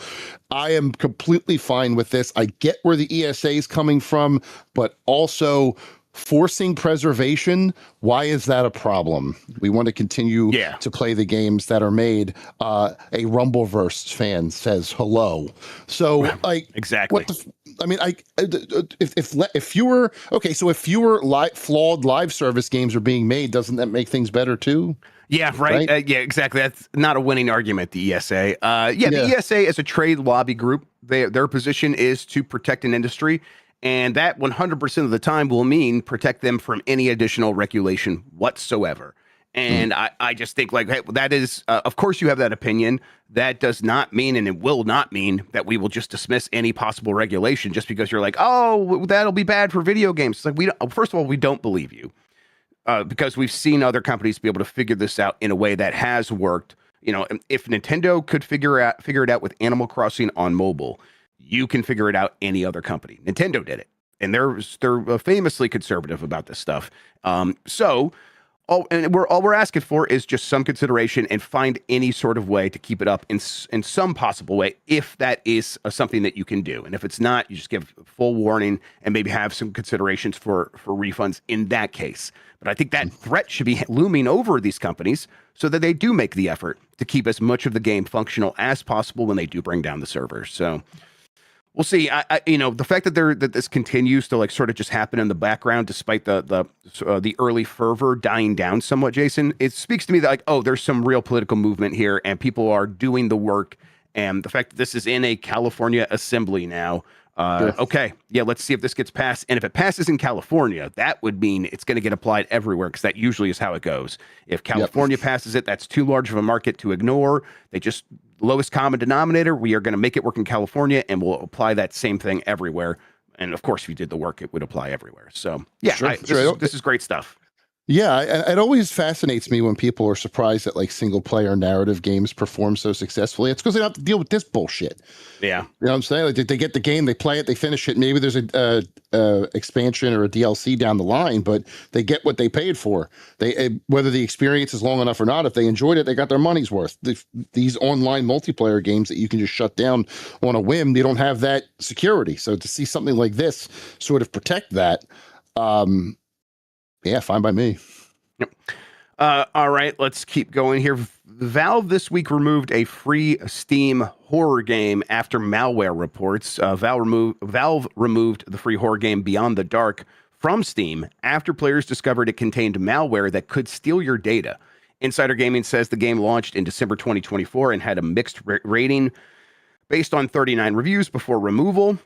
B: I am completely fine with this. I get where the ESA is coming from, but also forcing preservation, why is that a problem? We want to continue to play the games that are made. A Rumbleverse fan says hello. So like
A: exactly.
B: If fewer flawed live service games are being made, doesn't that make things better too?
A: Yeah, right. Exactly. That's not a winning argument, the ESA. The ESA is a trade lobby group. Their position is to protect an industry. And that 100% of the time will mean protect them from any additional regulation whatsoever. And I just think like, hey, that is, of course you have that opinion. That does not mean, and it will not mean, that we will just dismiss any possible regulation just because you're like, oh, that'll be bad for video games. It's like, first of all, we don't believe you because we've seen other companies be able to figure this out in a way that has worked. You know, if Nintendo could figure it out with Animal Crossing on mobile, you can figure it out any other company. Nintendo did it, and they're famously conservative about this stuff. All we're asking for is just some consideration and find any sort of way to keep it up in some possible way, if that is something that you can do. And if it's not, you just give full warning and maybe have some considerations for refunds in that case. But I think that threat should be looming over these companies so that they do make the effort to keep as much of the game functional as possible when they do bring down the servers. So we'll see. The fact that this continues to like sort of just happen in the background, despite the early fervor dying down somewhat, Jason, it speaks to me that like, oh, there's some real political movement here, and people are doing the work. And the fact that this is in a California assembly now, okay, yeah, let's see if this gets passed. And if it passes in California, that would mean it's going to get applied everywhere, because that usually is how it goes. If California passes it, that's too large of a market to ignore. They just lowest common denominator. We are going to make it work in California, and we'll apply that same thing everywhere. And of course, if you did the work, it would apply everywhere. So yeah, this is great stuff.
B: Yeah, it always fascinates me when people are surprised that like single player narrative games perform so successfully. It's because they don't have to deal with this bullshit. Yeah, you know what I'm saying? Like they get the game, they play it, they finish it. Maybe there's a expansion or a DLC down the line, but they get what they paid for. Whether the experience is long enough or not, if they enjoyed it, they got their money's worth. These online multiplayer games that you can just shut down on a whim, they don't have that security. So to see something like this sort of protect that. Yeah, fine by me.
A: Yep. All right, let's keep going here. Valve this week removed a free Steam horror game after malware reports. Valve removed the free horror game Beyond the Dark from Steam after players discovered it contained malware that could steal your data. Insider Gaming says the game launched in December 2024 and had a mixed rating based on 39 reviews before removal.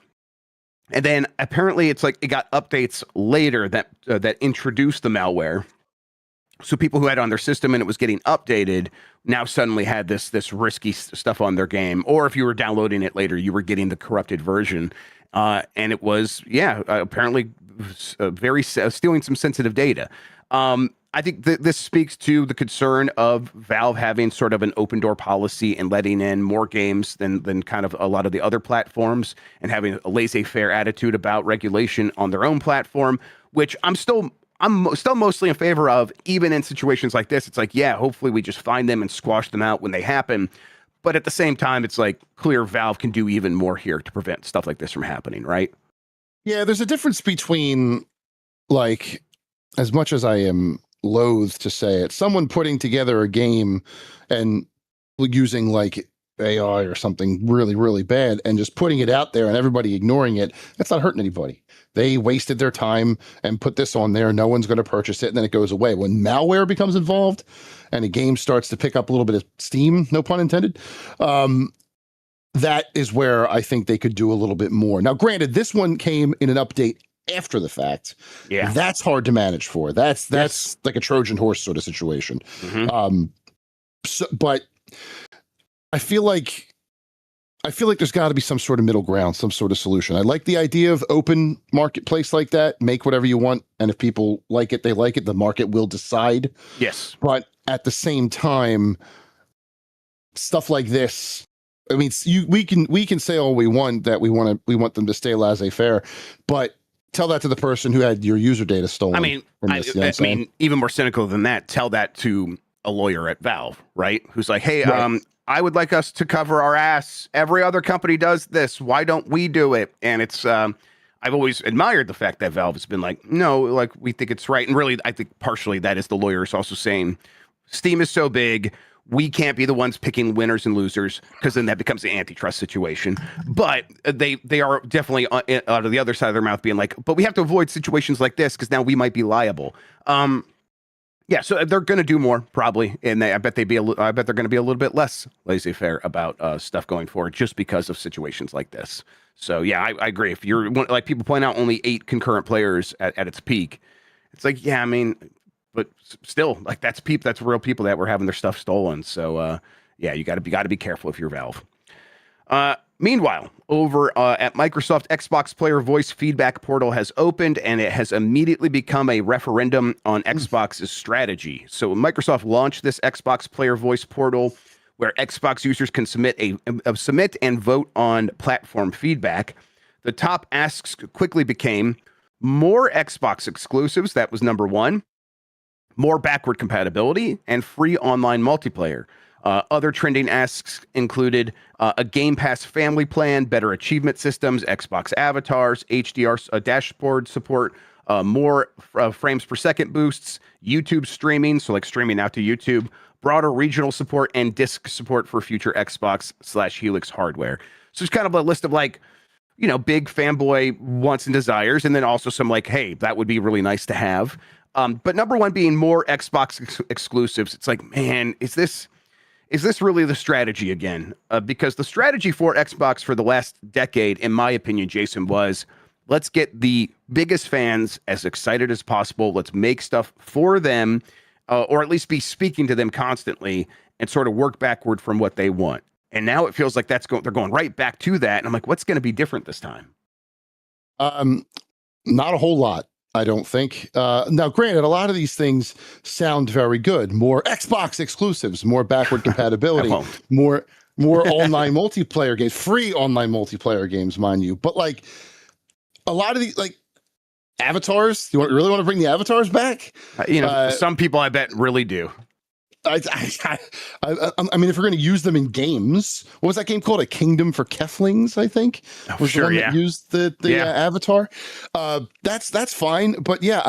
A: And then apparently it's like it got updates later that introduced the malware. So people who had it on their system and it was getting updated now suddenly had this risky stuff on their game. Or if you were downloading it later, you were getting the corrupted version. And it was, apparently stealing some sensitive data. I think this speaks to the concern of Valve having sort of an open door policy and letting in more games than kind of a lot of the other platforms, and having a laissez-faire attitude about regulation on their own platform, which I'm still mostly in favor of, even in situations like this. It's like, yeah, hopefully we just find them and squash them out when they happen. But at the same time, it's like clear Valve can do even more here to prevent stuff like this from happening, right?
B: Yeah, there's a difference between, like, as much as I am loath to say it, someone putting together a game and using like AI or something really, really bad and just putting it out there and everybody ignoring it, that's not hurting anybody. They wasted their time and put this on there. No one's going to purchase it, and then it goes away. When malware becomes involved and a game starts to pick up a little bit of steam, no pun intended, that is where I think they could do a little bit more. Now, granted, this one came in an update after the fact. Yeah, that's hard to manage for. That's like a Trojan horse sort of situation. Mm-hmm. But I feel like there's got to be some sort of middle ground, some sort of solution. I like the idea of open marketplace like that. Make whatever you want, and if people like it, they like it. The market will decide.
A: Yes,
B: but at the same time, stuff like this. I mean, we can say all we want that we want them to stay laissez-faire, but tell that to the person who had your user data stolen.
A: I mean, even more cynical than that, tell that to a lawyer at Valve, right? Who's like, hey, right. I would like us to cover our ass. Every other company does this. Why don't we do it? And it's, I've always admired the fact that Valve has been like, no, like we think it's right. And really, I think partially that is the lawyers also saying Steam is so big, we can't be the ones picking winners and losers, because then that becomes the antitrust situation. But they are definitely out of the other side of their mouth being like, but we have to avoid situations like this because now we might be liable. Yeah, so they're going to do more probably, and I bet they're going to be a little bit less laissez-faire about stuff going forward, just because of situations like this. So yeah, I agree. If you're like people point out only 8 concurrent players at its peak, it's like, yeah, I mean, but still, like that's real people that were having their stuff stolen. So yeah, you got to be careful if you're Valve. Meanwhile, over at Microsoft, Xbox Player Voice Feedback Portal has opened, and it has immediately become a referendum on Xbox's strategy. So Microsoft launched this Xbox Player Voice Portal, where Xbox users can submit and vote on platform feedback. The top asks quickly became more Xbox exclusives. That was number one. More backward compatibility and free online multiplayer. Other trending asks included a Game Pass family plan, better achievement systems, Xbox avatars, HDR dashboard support, more frames per second boosts, YouTube streaming, so like streaming out to YouTube, broader regional support, and disc support for future Xbox/Helix hardware. So it's kind of a list of like, big fanboy wants and desires, and then also some like, hey, that would be really nice to have. But number one being more Xbox exclusives. It's like, man, is this really the strategy again? Because the strategy for Xbox for the last decade, in my opinion, Jason, was let's get the biggest fans as excited as possible. Let's make stuff for them, or at least be speaking to them constantly and sort of work backward from what they want. And now it feels like they're going right back to that. And I'm like, what's going to be different this time?
B: Not a whole lot, I don't think. Now, granted, a lot of these things sound very good. More Xbox exclusives, more backward compatibility, more online multiplayer games, free online multiplayer games, mind you. But like a lot of these, like avatars, you really want to bring the avatars back?
A: Some people I bet really do.
B: I mean, if we're going to use them in games, what was that game called? A Kingdom for Keflings, I think, was the one that used the avatar. That's fine, but yeah,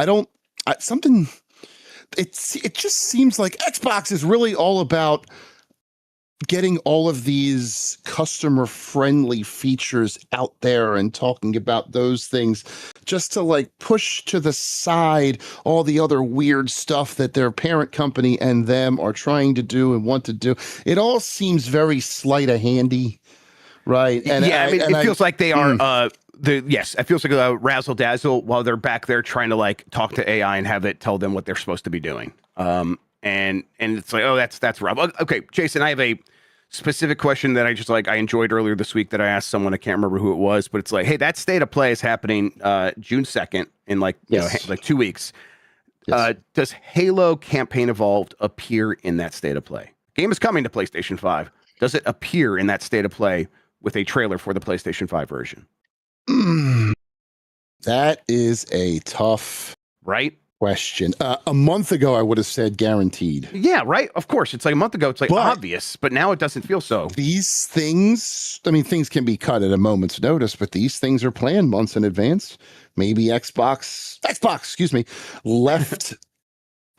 B: it just seems like Xbox is really all about getting all of these customer friendly features out there and talking about those things just to like push to the side all the other weird stuff that their parent company and them are trying to do and want to do. It all seems very sleight of handy, right? And
A: it feels like they are it feels like a razzle dazzle while they're back there trying to like talk to AI and have it tell them what they're supposed to be doing. And it's like, oh, that's rough. Okay, Jason, I have a specific question that I enjoyed earlier this week that I asked someone. I can't remember who it was, but it's like, hey, that state of play is happening June 2nd in like 2 weeks. Yes. Does Halo Campaign Evolved appear in that state of play? Game is coming to PlayStation 5. Does it appear in that state of play with a trailer for the PlayStation 5 version?
B: That is a tough question. A month ago, I would have said guaranteed.
A: Yeah, right. Of course. It's like a month ago. It's like obvious, but now it doesn't feel so.
B: These things, I mean, things can be cut at a moment's notice, but these things are planned months in advance. Maybe Xbox, excuse me, left.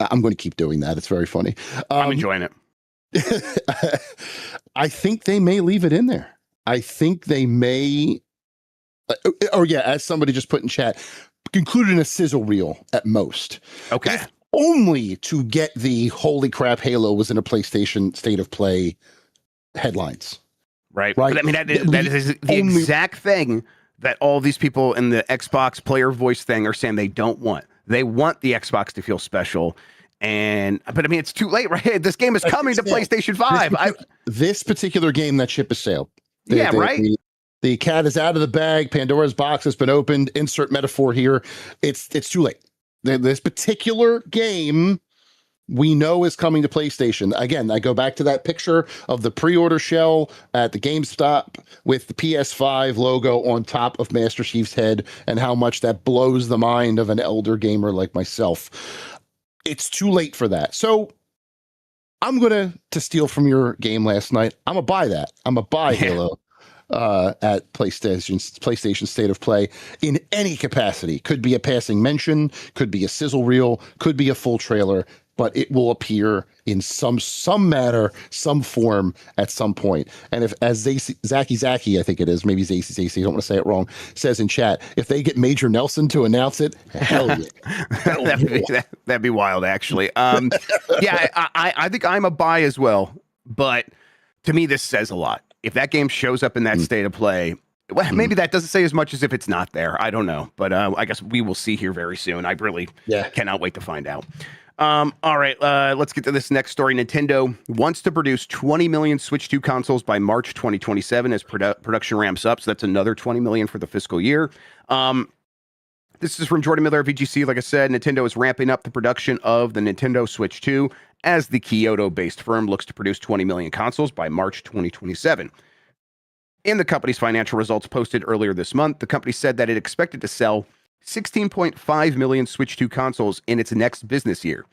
B: I'm going to keep doing that. It's very funny.
A: I'm enjoying it.
B: I think they may leave it in there. I think they may. As somebody just put in chat, included in a sizzle reel at most.
A: Okay.
B: If only to get the holy crap Halo was in a PlayStation State of Play headlines.
A: Right. But I mean, that is the exact thing that all these people in the Xbox player voice thing are saying they don't want. They want the Xbox to feel special. But I mean, it's too late, right? This game is coming to PlayStation 5.
B: This particular game, that ship has sailed.
A: Right?
B: The cat is out of the bag. Pandora's box has been opened. Insert metaphor here. It's too late. This particular game we know is coming to PlayStation. Again, I go back to that picture of the pre-order shell at the GameStop with the PS5 logo on top of Master Chief's head and how much that blows the mind of an elder gamer like myself. It's too late for that. So I'm going to steal from your game last night. I'm going to buy that. I'm going to buy Halo. At PlayStation State of Play in any capacity. Could be a passing mention, could be a sizzle reel, could be a full trailer, but it will appear in some manner, some form at some point. And if, as Zaki, I think it is, maybe Zacy, I don't want to say it wrong, says in chat, if they get Major Nelson to announce it, hell yeah.
A: That'd be wild, actually. I think I'm a buy as well, but to me, this says a lot. If that game shows up in that state of play, well, maybe that doesn't say as much as if it's not there. I don't know. But I guess we will see here very soon. I really cannot wait to find out. All right, let's get to this next story. Nintendo wants to produce 20 million Switch 2 consoles by March 2027 as production ramps up. So that's another 20 million for the fiscal year. This is from Jordan Miller of VGC. Like I said, Nintendo is ramping up the production of the Nintendo Switch 2 as the Kyoto-based firm looks to produce 20 million consoles by March 2027. In the company's financial results posted earlier this month, the company said that it expected to sell 16.5 million Switch 2 consoles in its next business year,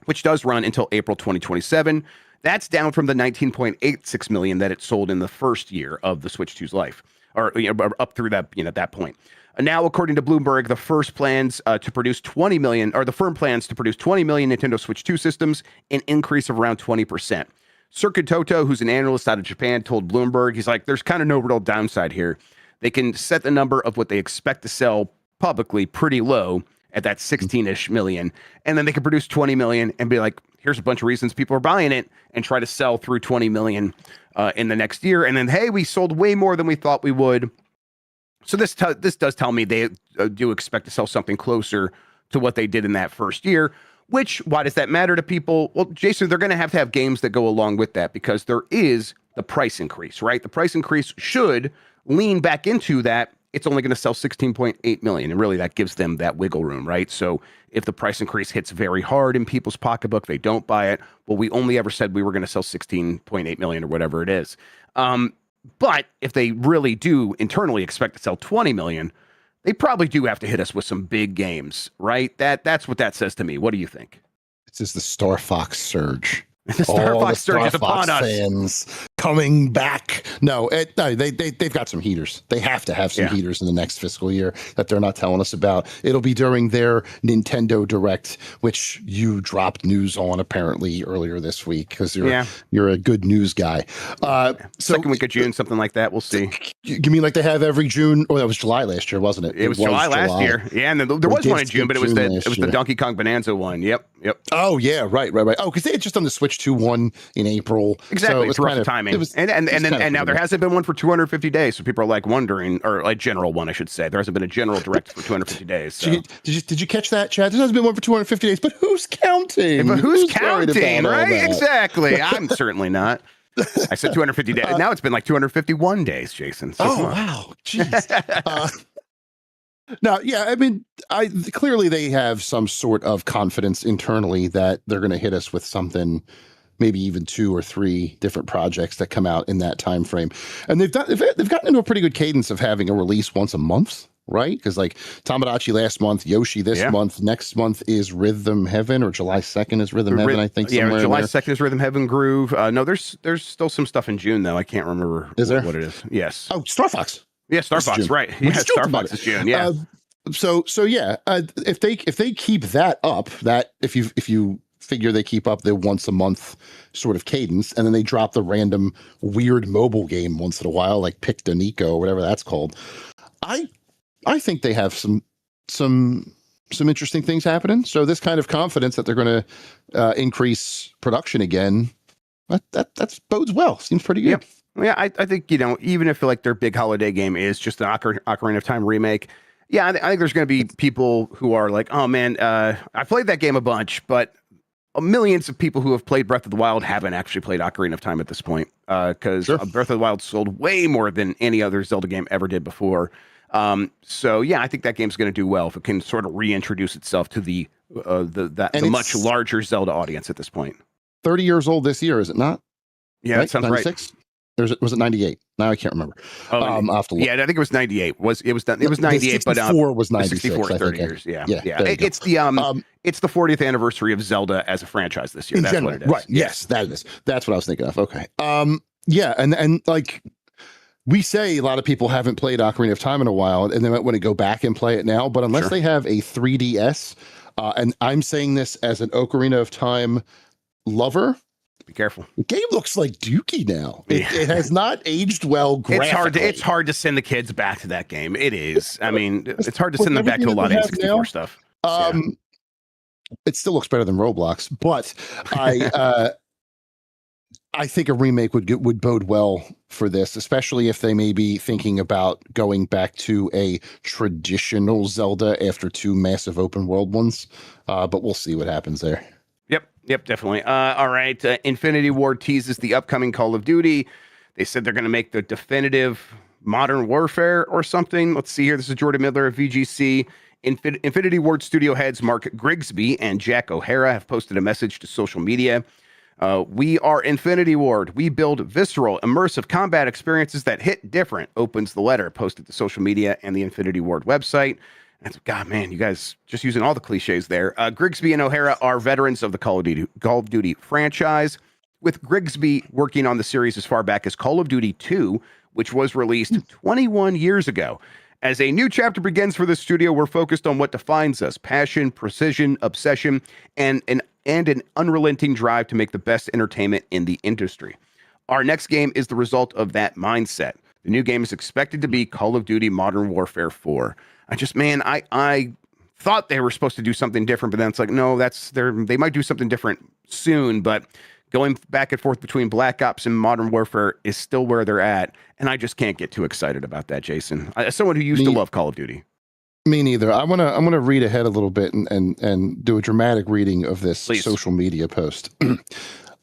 A: which does run until April 2027. That's down from the 19.86 million that it sold in the first year of the Switch 2's life, or up through that that point. Now, according to Bloomberg, the firm plans to produce 20 million Nintendo Switch 2 systems, an increase of around 20%. Circuit Toto, who's an analyst out of Japan, told Bloomberg, he's like, there's kind of no real downside here. They can set the number of what they expect to sell publicly pretty low at that 16-ish million, and then they can produce 20 million and be like, here's a bunch of reasons people are buying it, and try to sell through 20 million in the next year. And then, hey, we sold way more than we thought we would. So this does tell me they do expect to sell something closer to what they did in that first year. Which, why does that matter to people? Well, Jason, they're going to have games that go along with that because there is the price increase, right? The price increase should lean back into that. It's only going to sell 16.8 million. And really that gives them that wiggle room, right? So if the price increase hits very hard in people's pocketbook, they don't buy it. Well, we only ever said we were going to sell 16.8 million or whatever it is. But if they really do internally expect to sell 20 million, they probably do have to hit us with some big games, right? That's what that says to me. What do you think?
B: This is the Star Fox surge.
A: The Star Fox surge is upon us.
B: Fans coming back. No, they've got some heaters. They have to have some heaters in the next fiscal year that they're not telling us about. It'll be during their Nintendo Direct, which you dropped news on apparently earlier this week because you're a good news guy.
A: Second week of June, something like that. We'll see.
B: You mean like they have every June? Oh, that was July last year, wasn't it?
A: It was July last year. Yeah, and there was one in June, but it was the Donkey Kong Bonanza one. Yep.
B: Oh yeah, right. Oh, because they had just done the Switch 2 one in April.
A: Exactly. So it's rough timing. And now there hasn't been one for 250 days. So people are like wondering, or like general one, I should say. There hasn't been a general direct for 250 days. So. Did
B: you catch that, Chad? There hasn't been one for 250 days, but who's counting?
A: But who's counting, right? Exactly. I'm certainly not. I said 250 days. Now it's been like 251 days, Jason. So
B: wow. Jeez. Now, yeah, I mean, clearly they have some sort of confidence internally that they're going to hit us with something, maybe even 2 or 3 different projects that come out in that time frame. And they've gotten into a pretty good cadence of having a release once a month, right? Because like Tamagotchi last month, Yoshi this month, next month is Rhythm Heaven, or July 2nd is Rhythm Heaven, I think.
A: Yeah, July 2nd is Rhythm Heaven Groove. No, there's still some stuff in June though. I can't remember what it is. Yes.
B: Oh, Star Fox.
A: Yeah, Star Fox, right? Yeah, Star Fox is June. Yeah.
B: So yeah, if they keep that up, that if you figure they keep up the once a month sort of cadence, and then they drop the random weird mobile game once in a while, like Pick Danico or whatever that's called, I think they have some interesting things happening. So this kind of confidence that they're going to increase production again, that bodes well. Seems pretty good.
A: Yep. Yeah, I think, even if like their big holiday game is just an Ocarina of Time remake, I think there's going to be people who are like, oh man, I played that game a bunch, but millions of people who have played Breath of the Wild haven't actually played Ocarina of Time at this point, because Breath of the Wild sold way more than any other Zelda game ever did before. So yeah, I think that game's going to do well if it can sort of reintroduce itself to the much larger Zelda audience at this point.
B: 30 years old this year, is it not?
A: Yeah, right? That sounds 96?
B: Right. Was it 98? Now I can't remember. I'll have to look.
A: Yeah, I think it was 98. It was 98, but
B: 64 was 96.
A: 64 30 years. Yeah. It's the 40th anniversary of Zelda as a franchise this year. That's what it is.
B: Right. Yes, that is. That's what I was thinking of. Okay. Yeah, and like we say, a lot of people haven't played Ocarina of Time in a while, and they might want to go back and play it now. But unless they have a 3DS, and I'm saying this as an Ocarina of Time lover.
A: Be careful.
B: The game looks like Dookie now. It has not aged well graphically.
A: It's hard to send the kids back to that game. It is. I mean, it's hard to send them back to a lot of N64 stuff.
B: It still looks better than Roblox, but I think a remake would bode well for this, especially if they may be thinking about going back to a traditional Zelda after two massive open world ones. But we'll see what happens there.
A: Yep, definitely. All right. Infinity Ward teases the upcoming Call of Duty. They said they're going to make the definitive Modern Warfare or something. Let's see here. This is Jordan Miller of VGC. Infinity Ward studio heads Mark Grigsby and Jack O'Hara have posted a message to social media. We are Infinity Ward. We build visceral, immersive combat experiences that hit different, opens the letter, posted to social media and the Infinity Ward website. That's, God, man, you guys just using all the cliches there. Grigsby and O'Hara are veterans of the Call of Duty franchise, with Grigsby working on the series as far back as Call of Duty 2, which was released 21 years ago. As a new chapter begins for the studio, we're focused on what defines us: passion, precision, obsession, and an unrelenting drive to make the best entertainment in the industry. Our next game is the result of that mindset. The new game is expected to be Call of Duty Modern Warfare 4. I thought they were supposed to do something different, but then it's like, no, they might do something different soon, but going back and forth between Black Ops and Modern Warfare is still where they're at, and I just can't get too excited about that, Jason. As someone who used to love Call of Duty.
B: Me neither. I'm gonna read ahead a little bit and do a dramatic reading of this social media post.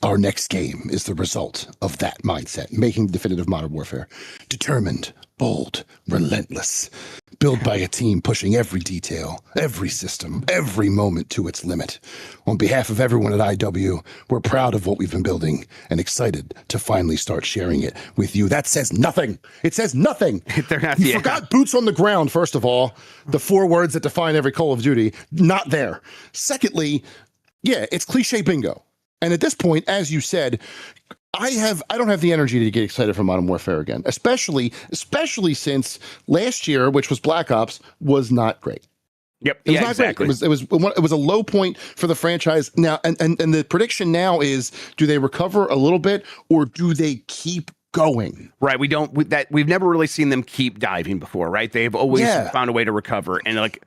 B: Our next game is the result of that mindset, making definitive Modern Warfare. Determined, bold, relentless. Built by a team pushing every detail, every system, every moment to its limit. On behalf of everyone at IW, we're proud of what we've been building and excited to finally start sharing it with you. That says nothing. It says nothing. You forgot boots on the ground, first of all. The 4 words that define every Call of Duty, not there. Secondly, yeah, it's cliche bingo. And at this point, as you said, I don't have the energy to get excited for Modern Warfare again, especially since last year, which was Black Ops, was not great.
A: Yep.
B: It was not
A: exactly.
B: Great. It was a low point for the franchise. Now, and the prediction now is, do they recover a little bit or do they keep going?
A: Right. We've never really seen them keep diving before, right? They've always found a way to recover, and like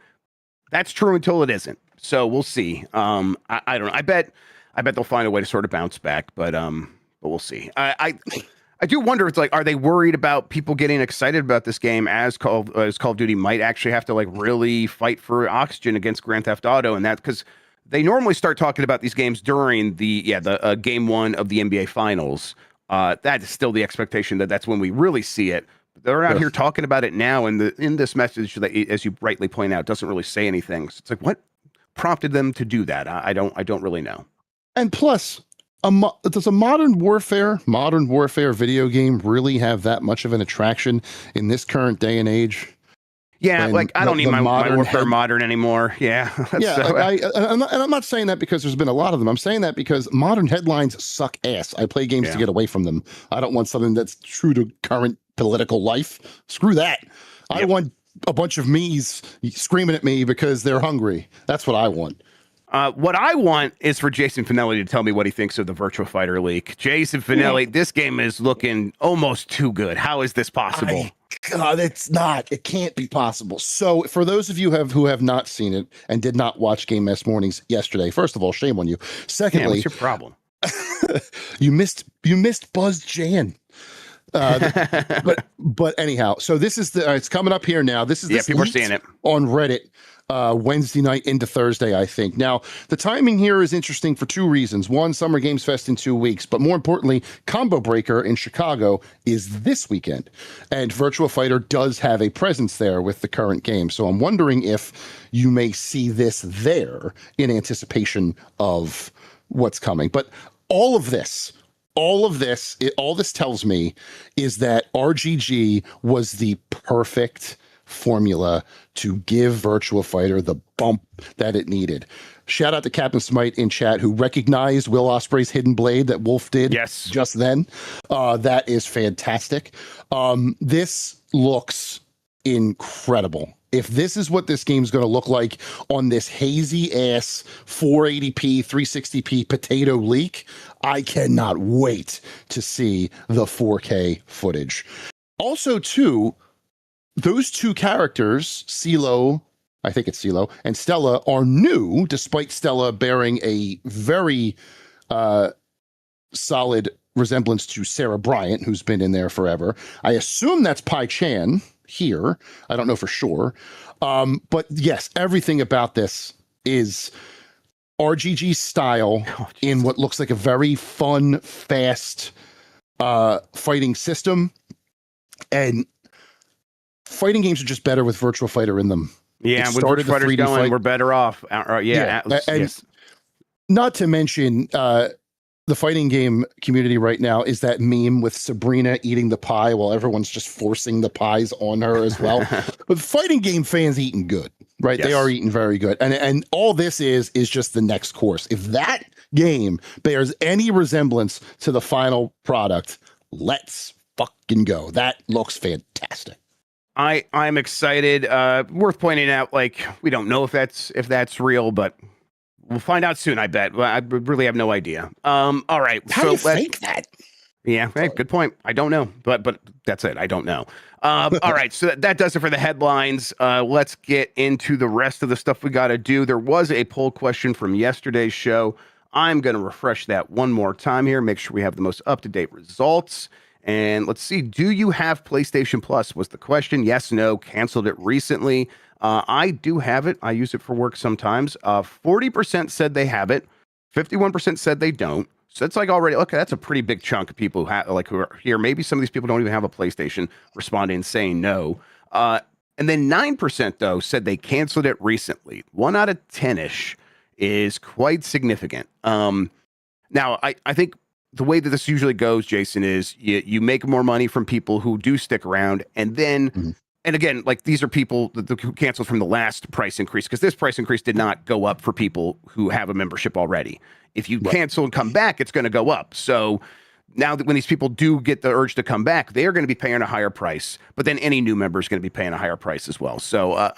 A: that's true until it isn't. So we'll see. I don't know. I bet they'll find a way to sort of bounce back, but we'll see. I do wonder, it's like, are they worried about people getting excited about this game as Call of Duty might actually have to like really fight for oxygen against Grand Theft Auto, and that because they normally start talking about these games during the game 1 of the NBA Finals. That is still the expectation that's when we really see it. They're out here talking about it now, and in this message that, as you rightly point out, doesn't really say anything. So it's like, what prompted them to do that? I don't really know. And
B: plus, does a Modern Warfare video game really have that much of an attraction in this current day and age?
A: Yeah, like I don't need my Warfare Modern anymore. Yeah.
B: I'm not saying that because there's been a lot of them. I'm saying that because modern headlines suck ass. I play games to get away from them. I don't want something that's true to current political life. Screw that. Yep. I want a bunch of me's screaming at me because they're hungry. That's what I want.
A: What I want is for Jason Fanelli to tell me what he thinks of the Virtua Fighter leak. Jason Fanelli, this game is looking almost too good. How is this possible?
B: God, it's not. It can't be possible. So for those of you who have not seen it and did not watch Game Mess Mornings yesterday, first of all, shame on you. Secondly,
A: what's your problem?
B: you missed Buzz Jan. But anyhow, so this is it's coming up here now. This is
A: people are seeing it
B: on Reddit. Wednesday night into Thursday, I think. Now, the timing here is interesting for 2 reasons. One, Summer Games Fest in 2 weeks, but more importantly, Combo Breaker in Chicago is this weekend. And Virtua Fighter does have a presence there with the current game. So I'm wondering if you may see this there in anticipation of what's coming. But all this tells me is that RGG was the perfect formula to give Virtua Fighter the bump that it needed. Shout out to Captain Smite in chat who recognized Will Ospreay's hidden blade that Wolf did just then. That is fantastic. This looks incredible. If this is what this game's going to look like on this hazy ass 480p, 360p potato leak, I cannot wait to see the 4K footage. Also, too, those 2 characters, CeeLo, I think it's CeeLo, and Stella, are new, despite Stella bearing a very solid resemblance to Sarah Bryant, who's been in there forever. I assume that's Pai Chan here. I don't know for sure. But yes, everything about this is RGG style in what looks like a very fun, fast fighting system. And fighting games are just better with Virtua Fighter in them.
A: Yeah, when Virtua Fighter's going, we're better off.
B: Yes. Not to mention, the fighting game community right now is that meme with Sabrina eating the pie while everyone's just forcing the pies on her as well. But fighting game fans eating good, right? Yes. They are eating very good. And all this is just the next course. If that game bears any resemblance to the final product, let's fucking go. That looks fantastic.
A: I'm excited. Worth pointing out, like, we don't know if that's real, but we'll find out soon, I bet. Well, I really have no idea. All right.
B: How do you think that?
A: Yeah, hey, good point. I don't know, but that's it. I don't know. All right, so that does it for the headlines. Let's get into the rest of the stuff we got to do. There was a poll question from yesterday's show. I'm going to refresh that one more time here, make sure we have the most up-to-date results. And let's see, do you have PlayStation Plus was the question. Yes, no, canceled it recently. I do have it. I use it for work sometimes. 40% said they have it. 51% said they don't. So that's like already, okay, that's a pretty big chunk of people who are here. Maybe some of these people don't even have a PlayStation responding and saying no. And then 9%, though, said they canceled it recently. 1 out of 10-ish is quite significant. Now, I think the way that this usually goes, Jason, is you make more money from people who do stick around, and then, and again, like these are people who canceled from the last price increase, because this price increase did not go up for people who have a membership already. If you cancel and come back, it's going to go up. So now that when these people do get the urge to come back, they are going to be paying a higher price, but then any new member is going to be paying a higher price as well. So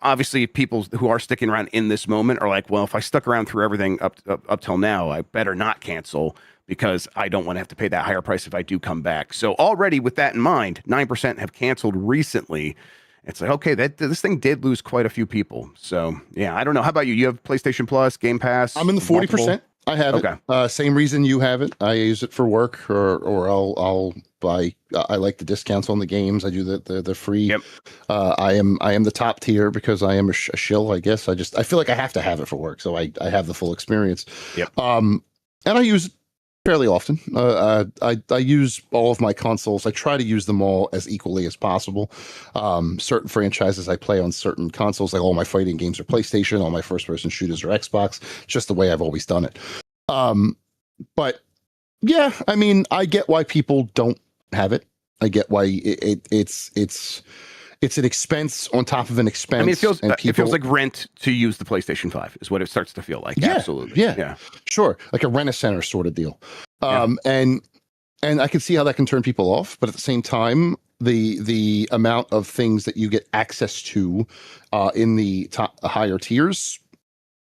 A: obviously people who are sticking around in this moment are like, well, if I stuck around through everything up till now, I better not cancel, because I don't want to have to pay that higher price if I do come back. So already with that in mind, 9% have canceled recently. It's like, okay, this thing did lose quite a few people. So yeah, I don't know. How about you? You have PlayStation Plus, Game Pass?
B: I'm in the 40%. I have it. Same reason you have it. I use it for work, or I'll buy. I like the discounts on the games. I do the free.
A: Yep.
B: I am the top tier because I am a shill, I guess. I feel like I have to have it for work, so I have the full experience.
A: Yep.
B: And I use it fairly often. I use all of my consoles. I try to use them all as equally as possible. Certain franchises I play on certain consoles, like all my fighting games are PlayStation, all my first-person shooters are Xbox. It's just the way I've always done it. But yeah, I mean, I get why people don't have it. I get why it's an expense on top of an expense. I mean,
A: it feels like rent to use the PlayStation 5 is what it starts to feel like.
B: Yeah,
A: absolutely.
B: Yeah. Sure. Like a Rent-A-Center sort of deal. And I can see how that can turn people off, but at the same time, the amount of things that you get access to in the higher tiers,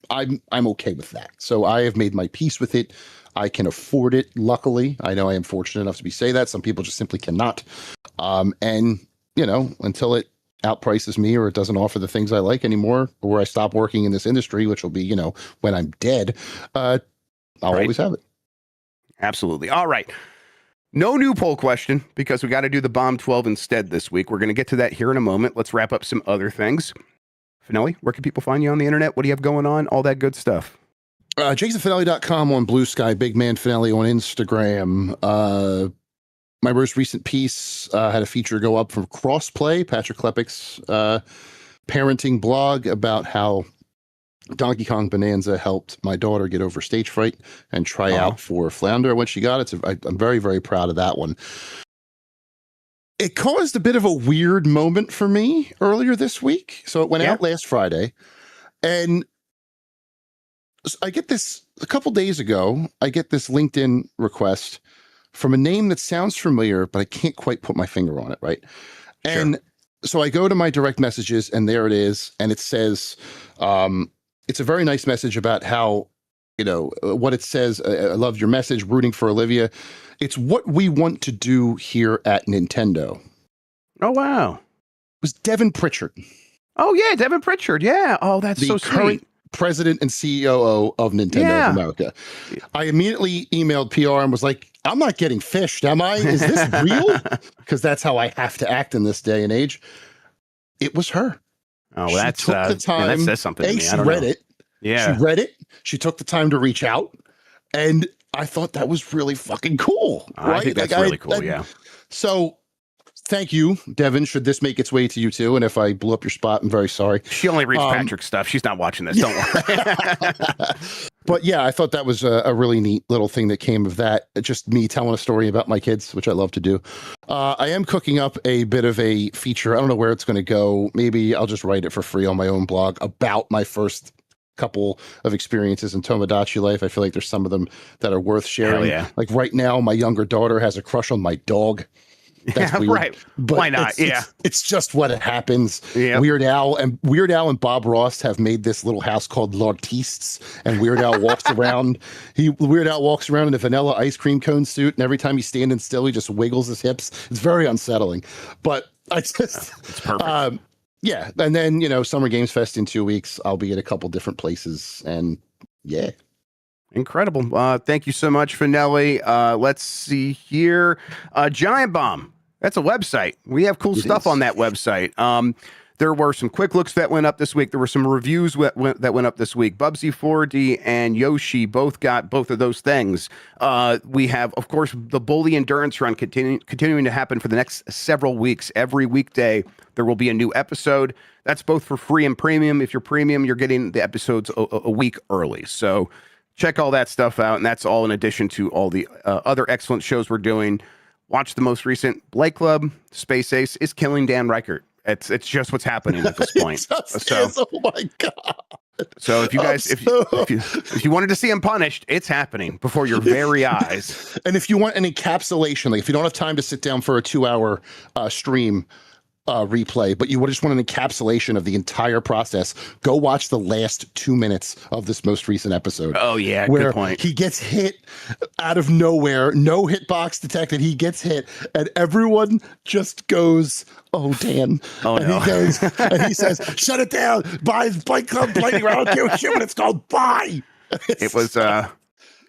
B: I'm okay with that. So I have made my peace with it. I can afford it. Luckily, I know I am fortunate enough to say that. Some people just simply cannot. And you know, until it outprices me or it doesn't offer the things I like anymore, or I stop working in this industry, which will be, you know, when I'm dead, I'll always have it.
A: Absolutely. All right. No new poll question, because we got to do the Bomb 12 instead this week. We're going to get to that here in a moment. Let's wrap up some other things. Fanelli, where can people find you on the internet? What do you have going on? All that good stuff.
B: JasonFanelli.com on Blue Sky, Big Man Fanelli on Instagram. My most recent piece had a feature go up from Crossplay, Patrick Klepek's parenting blog, about how Donkey Kong Bonanza helped my daughter get over stage fright and try out for Flounder when she got it. So I'm very, very proud of that one. It caused a bit of a weird moment for me earlier this week. So it went out last Friday. And I get this a couple days ago. I get this LinkedIn request from a name that sounds familiar, but I can't quite put my finger on it, right? And so I go to my direct messages, and there it is. And it says, it's a very nice message about how, you know, what it says. I love your message, rooting for Olivia. It's what we want to do here at Nintendo.
A: Oh, wow.
B: It was Devin Pritchard.
A: Oh, yeah, Devin Pritchard. Yeah. Oh, that's so sweet.
B: president and CEO of Nintendo of America. I immediately emailed PR and was like, I'm not getting fished, am I? Is this real? Because that's how I have to act in this day and age. It was her.
A: Oh, well,
B: she
A: that's
B: took the time.
A: that says something to me.
B: She read it.
A: Yeah.
B: She read it. She took the time to reach out. And I thought that was really fucking cool. Right?
A: I think that's really cool, yeah.
B: So thank you, Devin. Should this make its way to you too? And if I blew up your spot, I'm very sorry.
A: She only reads Patrick's stuff. She's not watching this. Don't worry.
B: But yeah, I thought that was a really neat little thing that came of that. Just me telling a story about my kids, which I love to do. I am cooking up a bit of a feature. I don't know where it's going to go. Maybe I'll just write it for free on my own blog about my first couple of experiences in Tomodachi life. I feel like there's some of them that are worth sharing.
A: Hell yeah.
B: Like right now, my younger daughter has a crush on my dog. That's weird.
A: Right.
B: But
A: why not?
B: It's just what happens.
A: Yeah.
B: Weird Al and Bob Ross have made this little house called L'Artistes, and Weird Al walks around. Weird Al walks around in a vanilla ice cream cone suit, and every time he's standing still, he just wiggles his hips. It's very unsettling. But I just
A: it's perfect.
B: Yeah, and then Summer Games Fest in 2 weeks. I'll be at a couple different places, and yeah.
A: Incredible. Thank you so much, Fanelli. Let's see here. Giant Bomb. That's a website. We have cool stuff on that website. There were some quick looks that went up this week. There were some reviews that went up this week. Bubsy 4D and Yoshi both got both of those things. We have, of course, the Bully Endurance Run continuing to happen for the next several weeks. Every weekday, there will be a new episode. That's both for free and premium. If you're premium, you're getting the episodes a week early. So check all that stuff out, and that's all in addition to all the other excellent shows we're doing. Watch the most recent Blake Club. Space Ace is killing Dan Reichert. It's just what's happening at this point.
B: Oh my god!
A: So if you guys, if you wanted to see him punished, it's happening before your very eyes.
B: And if you want an encapsulation, like if you don't have time to sit down for a 2-hour stream replay, but you just want an encapsulation of the entire process, go watch the last 2 minutes of this most recent episode.
A: Oh yeah,
B: where
A: good point.
B: He gets hit out of nowhere, no hitbox detected. He gets hit, and everyone just goes, "Oh, Dan!"
A: Oh
B: and
A: no!
B: He goes, and he says, "Shut it down! Buy Blake Club Lightning Round. I don't give a shit what it's called. Buy."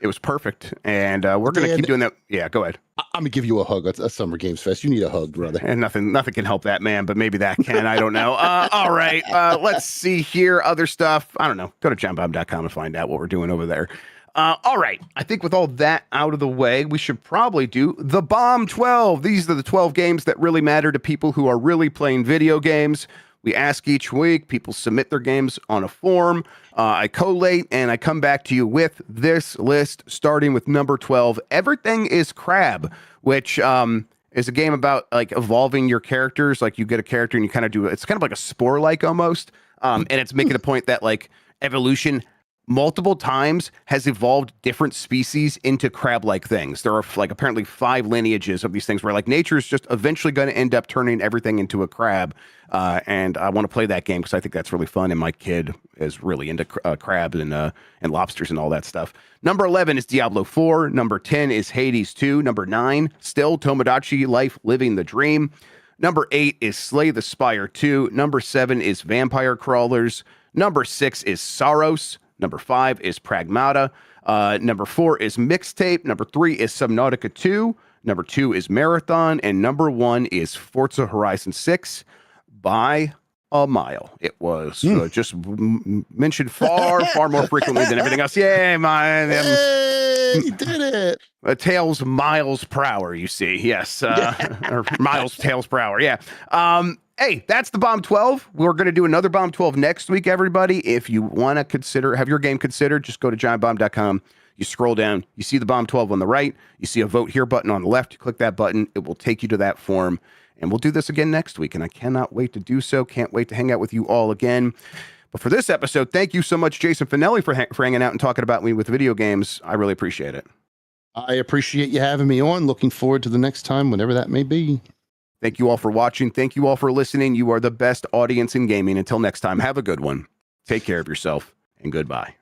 A: It was perfect, and we're going to keep doing that. Yeah, go ahead.
B: I'm going to give you a hug at Summer Games Fest. You need a hug, brother.
A: And nothing can help that man, but maybe that can. I don't know. All right, let's see here. Other stuff. I don't know. Go to giantbomb.com and find out what we're doing over there. All right. I think with all that out of the way, we should probably do the Bomb 12. These are the 12 games that really matter to people who are really playing video games. We ask each week. People submit their games on a form. I collate, and I come back to you with this list, starting with number 12. Everything is Crab, which is a game about like evolving your characters. Like you get a character and you kind of do it's kind of like a Spore-like almost. And it's making a point that like evolution multiple times has evolved different species into crab-like things. There are like apparently 5 lineages of these things where like nature is just eventually going to end up turning everything into a crab. And I want to play that game because I think that's really fun. And my kid is really into crabs and lobsters and all that stuff. Number 11 is Diablo 4. Number 10 is Hades 2. Number 9, still Tomodachi Life Living the Dream. Number 8 is Slay the Spire 2. Number 7 is Vampire Crawlers. Number 6 is Saros. Number 5 is Pragmata. Number 4 is Mixtape. Number 3 is Subnautica 2. Number 2 is Marathon. And number 1 is Forza Horizon 6 by a mile. It was just mentioned far, far more frequently than everything else. Yeah,
B: he did it.
A: Tails miles per hour, you see. Yes. Or miles tails per hour. Yeah. Hey, that's the Bomb 12. We're going to do another Bomb 12 next week, everybody. If you want to have your game considered, just go to giantbomb.com. You scroll down, you see the Bomb 12 on the right. You see a Vote Here button on the left. You click that button. It will take you to that form. And we'll do this again next week. And I cannot wait to do so. Can't wait to hang out with you all again. But for this episode, thank you so much, Jason Fanelli, for hanging out and talking about me with video games. I really appreciate it.
B: I appreciate you having me on. Looking forward to the next time, whenever that may be.
A: Thank you all for watching. Thank you all for listening. You are the best audience in gaming. Until next time, have a good one. Take care of yourself, and goodbye.